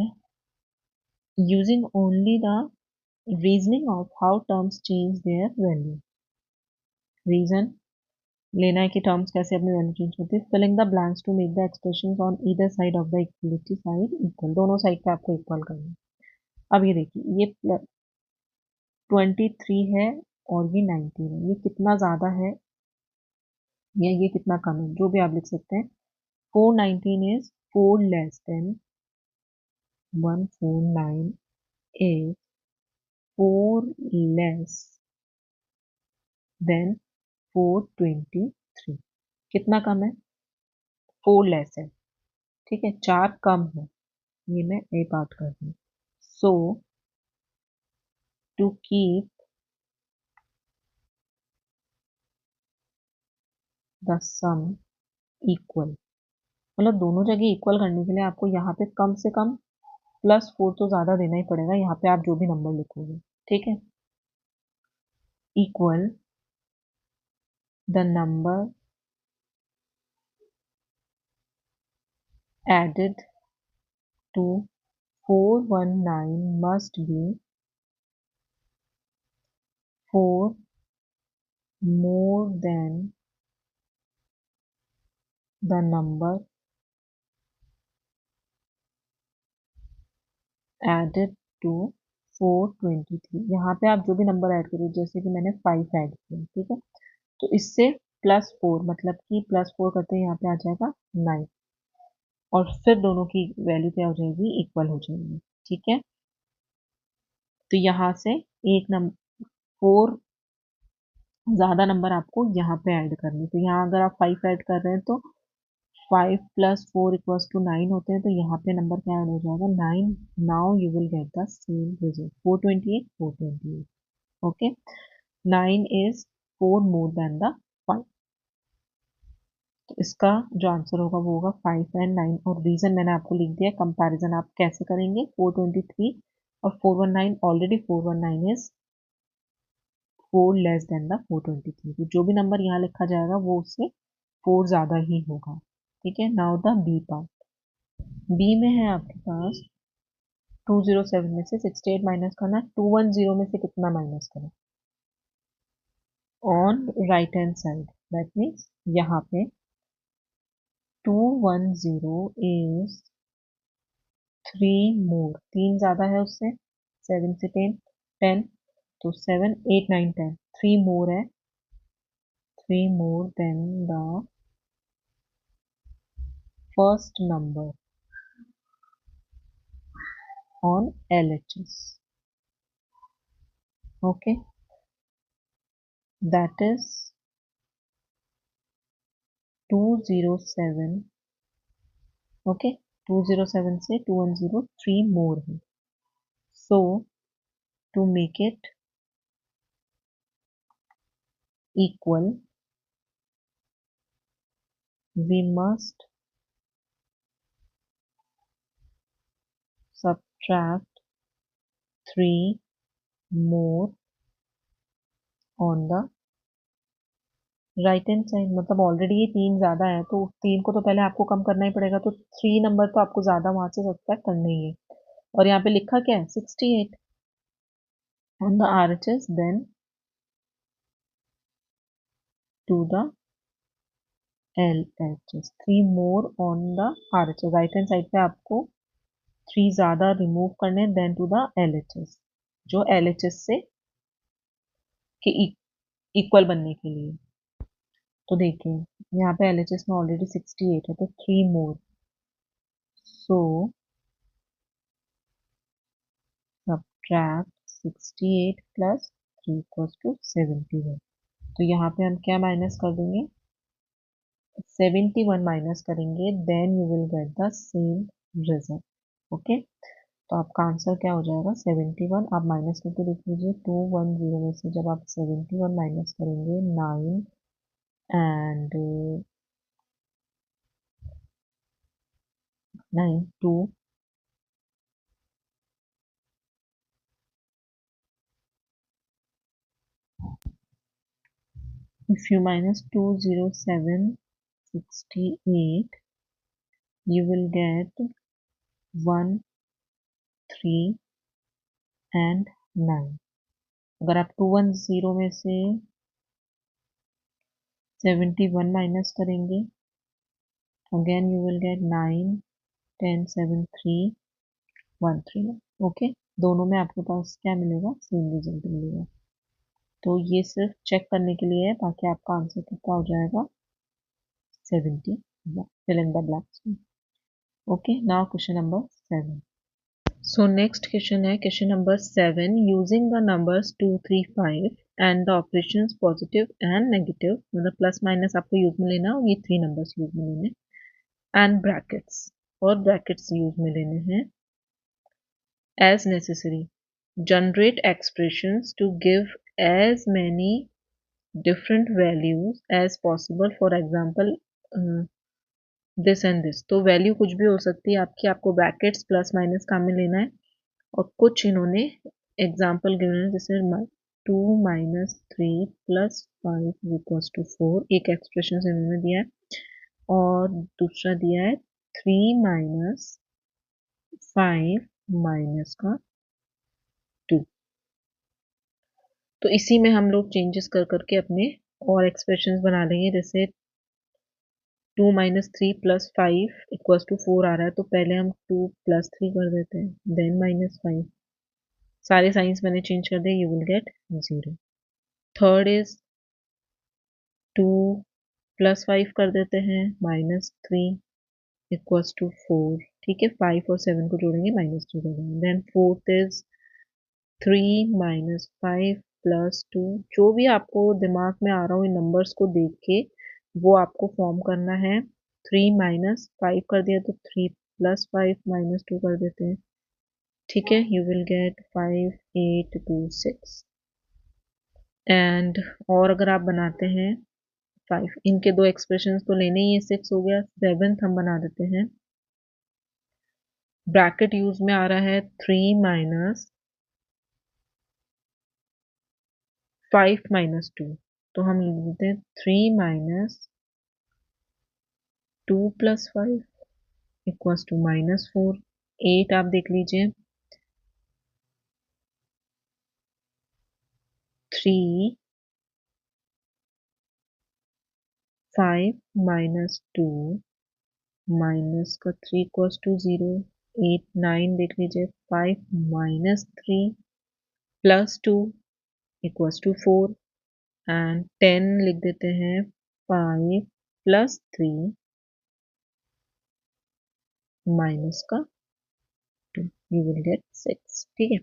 using only the reasoning of how terms change their value. Reason लेना है कि terms कैसे अपनी value change करती है। Filling the blanks to make the expressions on either side of the equality side equal. दोनों side पे आपको इक्वल करना है। अब ये देखिए, ये 23 है और ये 19 है, ये कितना ज़्यादा है या ये कितना कम है, जो भी आप लिख सकते हैं। 419 is 4 less than 149 is 4 less than 423। कितना कम है, 4 लेस है। ठीक है, 4 कम है, ये मैं ए पार्ट कर दूँ। So to keep the sum equal, मतलब दोनों जगह इक्वल करने के लिए आपको यहाँ पे कम से कम +4 तो ज़्यादा देना ही पड़ेगा, यहाँ पे आप जो भी नंबर लिखोगे। ठीक है, equal the number added to 419 must be 4 more than the number added to 423। यहाँ पे आप जो भी नंबर ऐड करो, जैसे कि मैंने 5 ऐड किया, ठीक है, तो इससे +4 मतलब कि +4 करते हैं यहाँ पे आ जाएगा 9, और फिर दोनों की वैल्यू क्या हो जाएगी, इक्वल हो जाएगी, ठीक है। तो यहाँ से एक नंबर 4 ज़्यादा नंबर आपको यहाँ पे ऐड करने, तो यहाँ अगर आप 5 ऐड कर रहे हैं तो 5 + 4 = 9 होते हैं, तो यहाँ पे नंबर क्या ऐड हो जाएगा, 9। Now you will get the same result, 428 428। Okay, 9 is 4 more than the 5। तो इसका जो आंसर होगा वो होगा 5 एंड 9, और रीजन मैंने आपको लिख दिया। कंपैरिजन आप कैसे करेंगे, 423 और 419, already 419 is 4 less than the 423, तो जो भी नंबर यहाँ लिखा जाएगा वो उससे 4 ज़्यादा ही होगा, ठीक है। Now the B part, B में है आपके पास 207 में से 68 माइनस करना, 210 में से कितना माइनस करें, on right hand side, that means यहाँ पे 210 इज 3 मोर, 3 ज़्यादा है उससे, 7 से 10, तो 7 8 9 10, 3 मोर है, 3 more than the first number on LHS. Okay, that is 207। okay, 207 से 210 3 more है, so to make it equal we must subtract 3 more on the right hand side, मतलब ऑलरेडी ये 3 ज़्यादा है, तो 3 को तो पहले आपको कम करना ही पड़ेगा, तो 3 नंबर तो आपको ज़्यादा वहाँ से सब्ट्रैक्ट करना ही है, और यहाँ पे लिखा क्या है 68 on the RHS, then to the LHS, 3 more on the RHS, right hand side पे आपको 3 ज़्यादा रिमूव करने, देन टू द LHS, जो LHS से के इक्वल बनने के लिए। तो देखिए यहाँ पे LHS में ऑलरेडी 68 है, तो 3 मोर, सो सब्ट्रैक्ट 68 + 3 = 71। तो यहाँ पे हम क्या माइनस कर देंगे, 71 माइनस करेंगे, then you will get the same result. Okay, तो आपका आंसर क्या हो जाएगा 71, आप माइनस करके देख लीजिए, 210 में से जब आप 71 माइनस करेंगे 9 and 9 2, if you minus 207 68 you will get 1 3 and 9। अगर आप 210 में से 71 माइनस करेंगे, again you will gate 9 10 7 3 1 3। Okay, दोनों में आपके पास क्या मिलेगा, सेम रिजल्ट मिलेगा। तो ये सिर्फ चेक करने के लिए है, ताकि आपका आंसर कितना हो जाएगा 70। Fill in the blanks. Okay, now question number 7। So next question है question number 7, using the numbers 2 3 5 and the operations positive and negative, मतलब प्लस माइनस आपको यूज में लेना, और ये 3 नंबर्स यूज में लेने, एंड ब्रैकेट्स, और ब्रैकेट्स यूज में लेने हैं, as necessary generate expressions to give as many different values as possible, for example this and this. तो वैल्यू कुछ भी हो सकती है आपकी, आपको ब्रैकेट्स प्लस माइनस काम में लेना है, और कुछ इन्होंने एग्जाम्पल गिवन है, जैसे 2 माइनस 3 प्लस 5 इक्वल्स टू 4, एक एक्सप्रेशन इन्होंने दिया है, और दूसरा दिया है 3 माइनस 5 माइनस का 2। तो इसी में हम लोग चेंजेस कर करके अपने और एक्सप्रेशंस बना लेंगे। जैसे 2 माइनस 3 प्लस 5 इक्वल्स टू 4 आ रहा है, तो पहले हम 2 प्लस 3 कर देते हैं, देन माइनस 5। सारे साइंस मैंने चेंज कर दिए, you will gate 0। Third is 2 plus 5 कर देते हैं, माइनस 3 इक्वल्स टू 4। ठीक है, 5 और 7 को जोड़ेंगे, माइनस 2 कर देंगे। Then fourth is 3 minus 5 plus 2। जो भी आपको दिमाग में आ रहा हो इन नंबर्स को देख के वो आपको फॉर्म करना है। 3 माइनस 5 कर दिया तो 3 प्लस 5 माइनस 2 कर देते हैं। ठीक है, यू विल गेट 5 8 2 6। एंड और अगर आप बनाते हैं 5, इनके दो एक्सप्रेशंस तो लेने ही है, 6 हो गया। सेवेंथ हम बना देते हैं, ब्रैकेट यूज में आ रहा है 3 माइनस 5 माइनस 2, तो हम लिख देते हैं 3 minus 2 plus 5 equals to minus 4। 8 आप देख लीजिए, 3 5 माइनस 2 माइनस का 3 इक्वल्स टू 0। 8 9 देख लीजिए, 5 minus 3 plus 2 equals to 4। And 10 लिख देते हैं, 5 प्लस 3 माइनस का 2, यू विल गेट 6। ठीक है,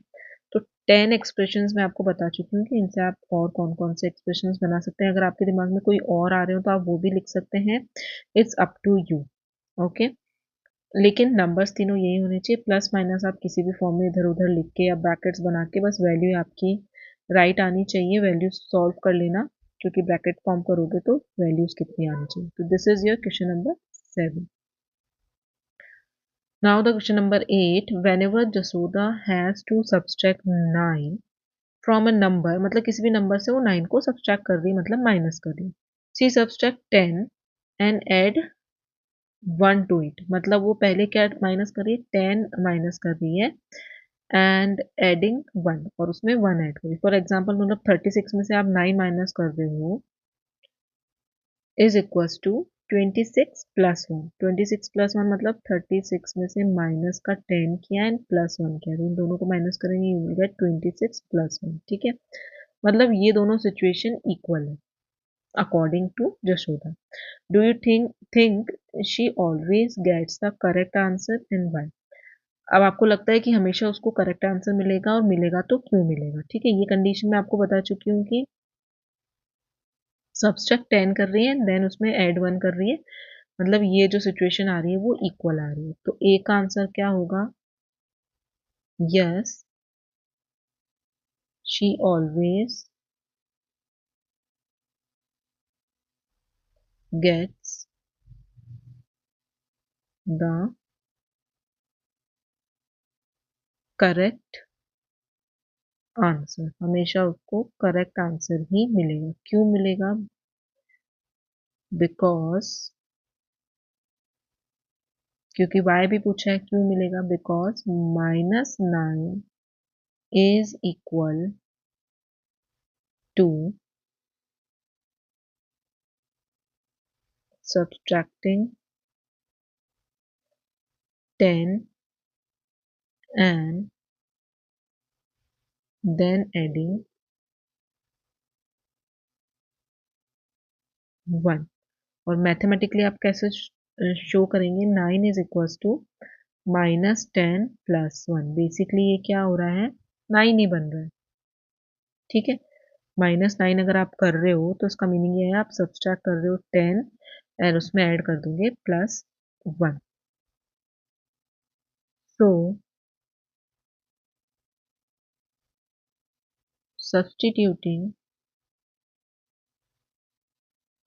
तो 10 एक्सप्रेशंस मैं आपको बता चुकी हूँ कि इनसे आप और कौन कौन से एक्सप्रेशंस बना सकते हैं। अगर आपके दिमाग में कोई और आ रहे हो तो आप वो भी लिख सकते हैं, it's up to you. Okay, लेकिन नंबर्स तीनों यही होने चाहिए। प्लस माइनस आप किसी भी फॉर्म में इधर उधर लिख के या ब्रैकेट्स बना के बस वैल्यू आपकी राइट आनी चाहिए। वैल्यू सॉल्व कर लेना, क्योंकि ब्रैकेट फॉर्म करोगे तो वैल्यूज कितनी आनी चाहिए। तो this is your question number 7। Now the question number 8, whenever Jasoda has to subtract 9 from a number, मतलब किसी भी नंबर से वो 9 को सब्सट्रैक्ट कर रही है, मतलब माइनस कर रही है। She subtract 10 and add 1 to it, मतलब वो पहले क्या माइनस कर रही है, 10 माइनस कर रही है एंड एडिंग 1, और उसमें 1 ऐड करिए। फॉर एग्जाम्पल, मतलब 36 में से आप 9 माइनस कर रहे हो is equals to 26 plus 1। 26 plus 1 मतलब 36 में से माइनस का 10 किया एंड प्लस 1 किया, तो इन दोनों को माइनस करेंगे, यू विल गेट 26 प्लस 1। ठीक है, मतलब ये दोनों सिचुएशन इक्वल है according to Jashoda. Do you think she always gets the correct answer and why? अब आपको लगता है कि हमेशा उसको करेक्ट आंसर मिलेगा, और मिलेगा तो क्यों मिलेगा? ठीक है, ये कंडीशन मैं आपको बता चुकी हूँ कि सब्सट्रैक्ट 10 कर रही है देन उसमें ऐड 1 कर रही है, मतलब ये जो सिचुएशन आ रही है वो इक्वल आ रही है। तो ए का आंसर क्या होगा? Yes, she always gets the correct answer, हमेशा उसको करेक्ट आंसर ही मिलेगा। क्यों मिलेगा? बिकॉज, क्योंकि वाई भी पूछा है, क्यों मिलेगा? Because -9 is equal to subtracting 10 and then adding 1। और मैथमेटिकली आप कैसे शो करेंगे? 9 is equals to -10 plus 1। Basically ये क्या हो रहा है, 9 ही बन रहा है। ठीक है, -9 अगर आप कर रहे हो तो इसका मीनिंग ये है आप सब्सट्रैक्ट कर रहे हो 10 और उसमें ऐड कर दोगे +1। So substituting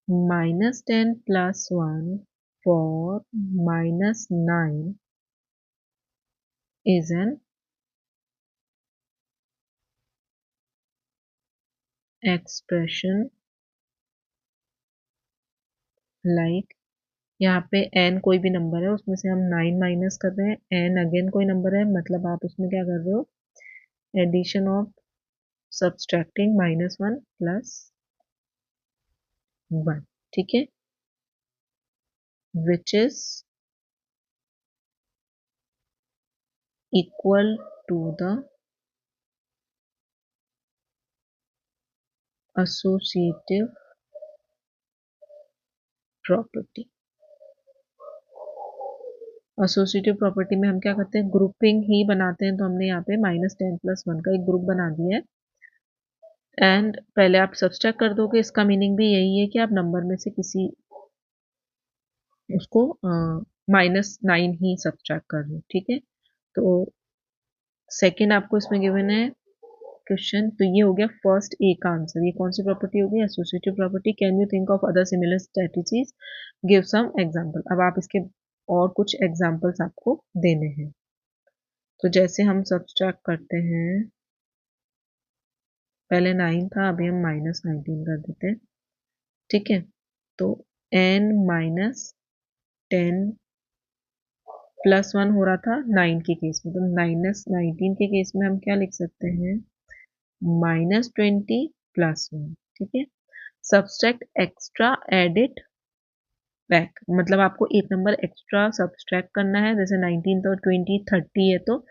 -10 plus 1 for -9 is an expression like, यहाँ पे n कोई भी नंबर है उसमें से हम 9 माइनस कर रहे हैं, n अगेन कोई नंबर है मतलब आप उसमें क्या कर रहे हो, एडिशन ऑफ सब्सट्रैक्टिंग -1 प्लस 1, ठीक है, which is equal to the associative property. Associative property में हम क्या करते हैं, ग्रुपिंग ही बनाते हैं, तो हमने यहाँ पे -10 + 1 का एक ग्रुप बना दिया है। एंड पहले आप सब्सट्रैक्ट कर दोगे, इसका मीनिंग भी यही है कि आप नंबर में से किसी उसको -9 ही सब्सट्रैक्ट कर रहे हो, ठीक है। तो सेकंड आपको इसमें गिवन है क्वेश्चन, तो ये हो गया फर्स्ट ए का आंसर। ये कौन सी प्रॉपर्टी होगी, associative property. Can you think of other similar strategies, give some example. अब आप इसके और कुछ एग्जांपल्स आपको देने हैं। तो जैसे हम सब्सट्रैक्ट करते हैं, पहले 9 था, अभी हम -19 कर देते हैं, ठीक है। तो n -10 + 1 हो रहा था 9 के केस में, तो -19 के केस में हम क्या लिख सकते हैं, -20 + 1, ठीक है। Subtract extra add it back, मतलब आपको एक नंबर एक्स्ट्रा सब्सट्रैक्ट करना है, जैसे 19 तो 20 30 है, तो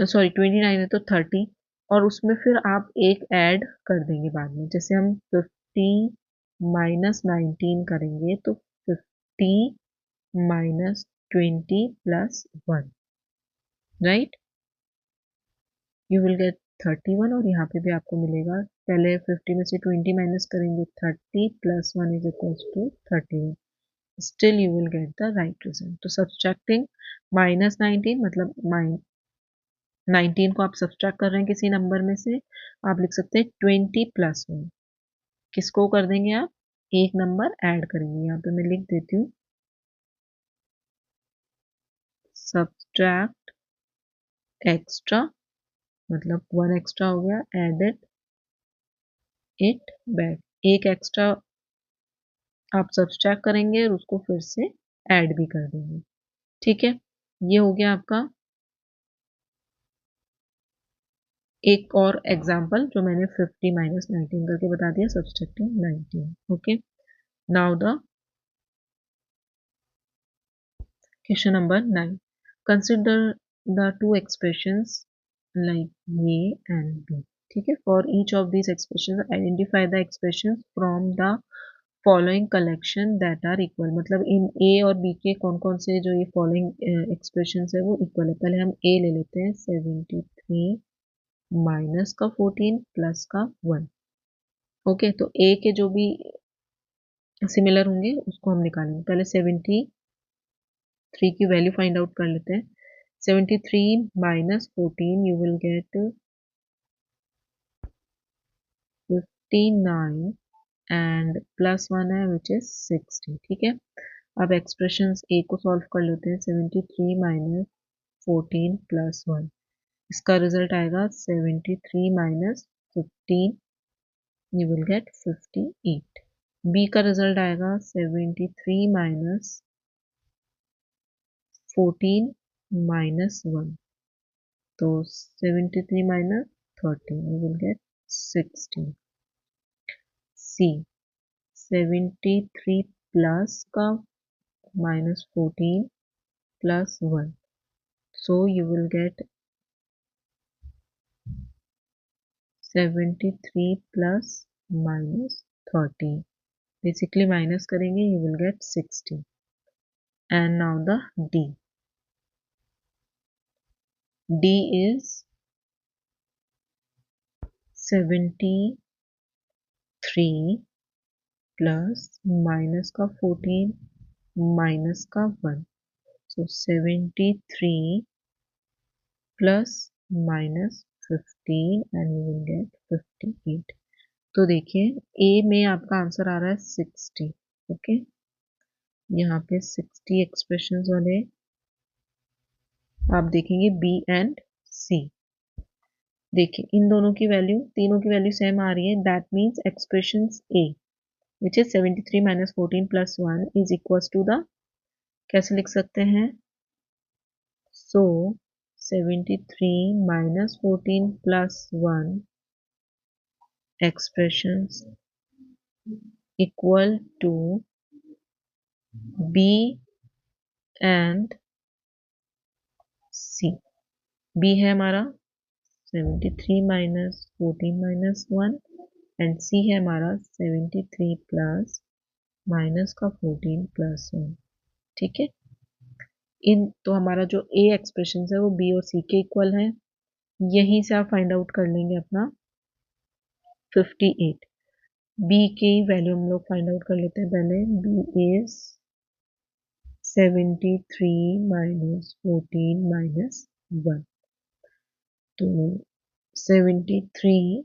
सॉरी 29 है तो 30, और उसमें फिर आप एक ऐड कर देंगे बाद में। जैसे हम 50 -19 करेंगे तो 50 -20 + 1, राइट, यू विल गेट 31, और यहाँ पे भी आपको मिलेगा, पहले 50 में से 20 माइनस करेंगे, 30 + 1 is equals to 31, still you will get the right result. तो सब्सट्रैक्टिंग -19 मतलब 19 को आप सब्सट्रैक्ट कर रहे हैं किसी नंबर में से, आप लिख सकते हैं 20 + 1, किसको कर देंगे आप, एक नंबर ऐड करेंगे। यहाँ पे मैं लिख देती हूँ, सब्सट्रैक्ट एक्स्ट्रा मतलब 1 एक्स्ट्रा हो गया, एडेड इट बैक, एक एक्स्ट्रा आप सब्सट्रैक्ट करेंगे और उसको फिर से ऐड भी कर देंगे, ठीक है। ये हो गया आपका एक और एग्जाम्पल जो मैंने 50 -19 करके बता दिया, subtracting 19, okay. Now the question number 9, consider the two expressions like A and B, ठीक है। For each of these expressions identify the expressions from the following collection that are equal, मतलब इन ए और B के कौन कौन से जो ये फॉलोइंग एक्सप्रेशंस है वो इक्वल है। पहले हम ए ले लेते हैं, 73 माइनस का 14 प्लस का 1, ओके। तो ए के जो भी सिमिलर होंगे उसको हम निकालेंगे। पहले 73 की वैल्यू फाइंड आउट कर लेते हैं, 73 -14 यू विल गेट 59 एंड +1 है विच इज 60, ठीक है। अब एक्सप्रेशंस ए को सॉल्व कर लेते हैं, 73 -14 + 1, इसका रिजल्ट आएगा 73 -15, यू विल गेट 58। बी का रिजल्ट आएगा 73 -14 -1, तो 73 -13 you will get 16। C 73 plus का -14 + 1, so you will get 73 plus -13, basically minus करेंगे you will get 60। and now the D is 73 plus minus का 14 minus का 1, so 73 plus -15 and you will get 58। तो देखिए ए में आपका आंसर आ रहा है 60, ओके। यहाँ पे 60 एक्सप्रेशंस वाले आप देखेंगे बी एंड सी, देखिए इन दोनों की वैल्यू, तीनों की वैल्यू सेम आ रही है, that means expressions A which is 73 minus 14 plus 1 is equals to the, कैसे लिख सकते हैं, so 73 minus 14 plus 1 expressions equal to B and C. B है हमारा 73 माइनस 14 माइनस 1 एंड C है हमारा 73 प्लस माइनस का 14 प्लस 1। ठीक है, इन तो हमारा जो A एक्सप्रेशन है वो B और C के इक्वल है। यहीं से आप फाइंड आउट कर लेंगे अपना 58। B की वैल्यू हम लोग फाइंड आउट कर लेते हैं पहले। B इज 73 माइनस 14 माइनस 1, तो 73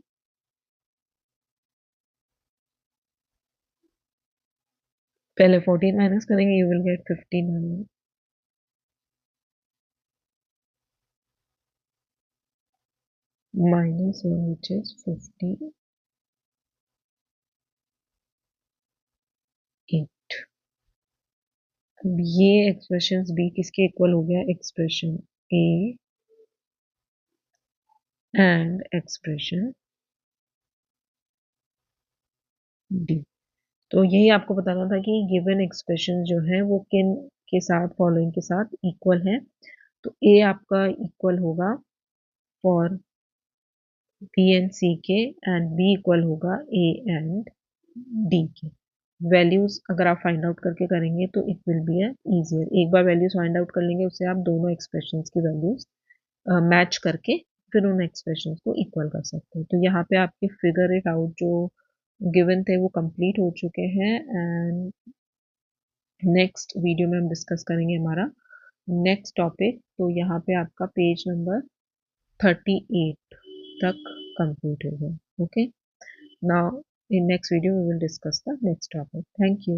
पहले 14 माइनस करेंगे, you will gate 59 minus 1 which is 58। अब ये एक्सप्रेशन बी किसके इक्वल हो गया, expression A and expression D. तो यही आपको बताना था कि गिवन एक्सप्रेशन जो है वो किन के साथ, फॉलोइंग के साथ इक्वल है। तो ए आपका इक्वल होगा फॉर बी एंड सी के, एंड बी इक्वल होगा ए एंड डी के। वैल्यूज अगर आप फाइंड आउट करके करेंगे तो इट विल बी इजियर। एक बार वैल्यूज फाइंड आउट कर लेंगे, उससे आप दोनों एक्सप्रेशंस की वैल्यूज मैच करके फिर उन एक्सप्रेशंस को इक्वल कर सकते हैं। तो यहाँ पे आपके फिगर इट आउट जो गिवन थे वो कंप्लीट हो चुके हैं, एंड नेक्स्ट वीडियो में हम डिस्कस करेंगे हमारा नेक्स्ट टॉपिक। तो यहाँ पे आपका पेज नंबर 38 तक कंप्लीट होगा। Okay, now in next video we will discuss the next topic. Thank you.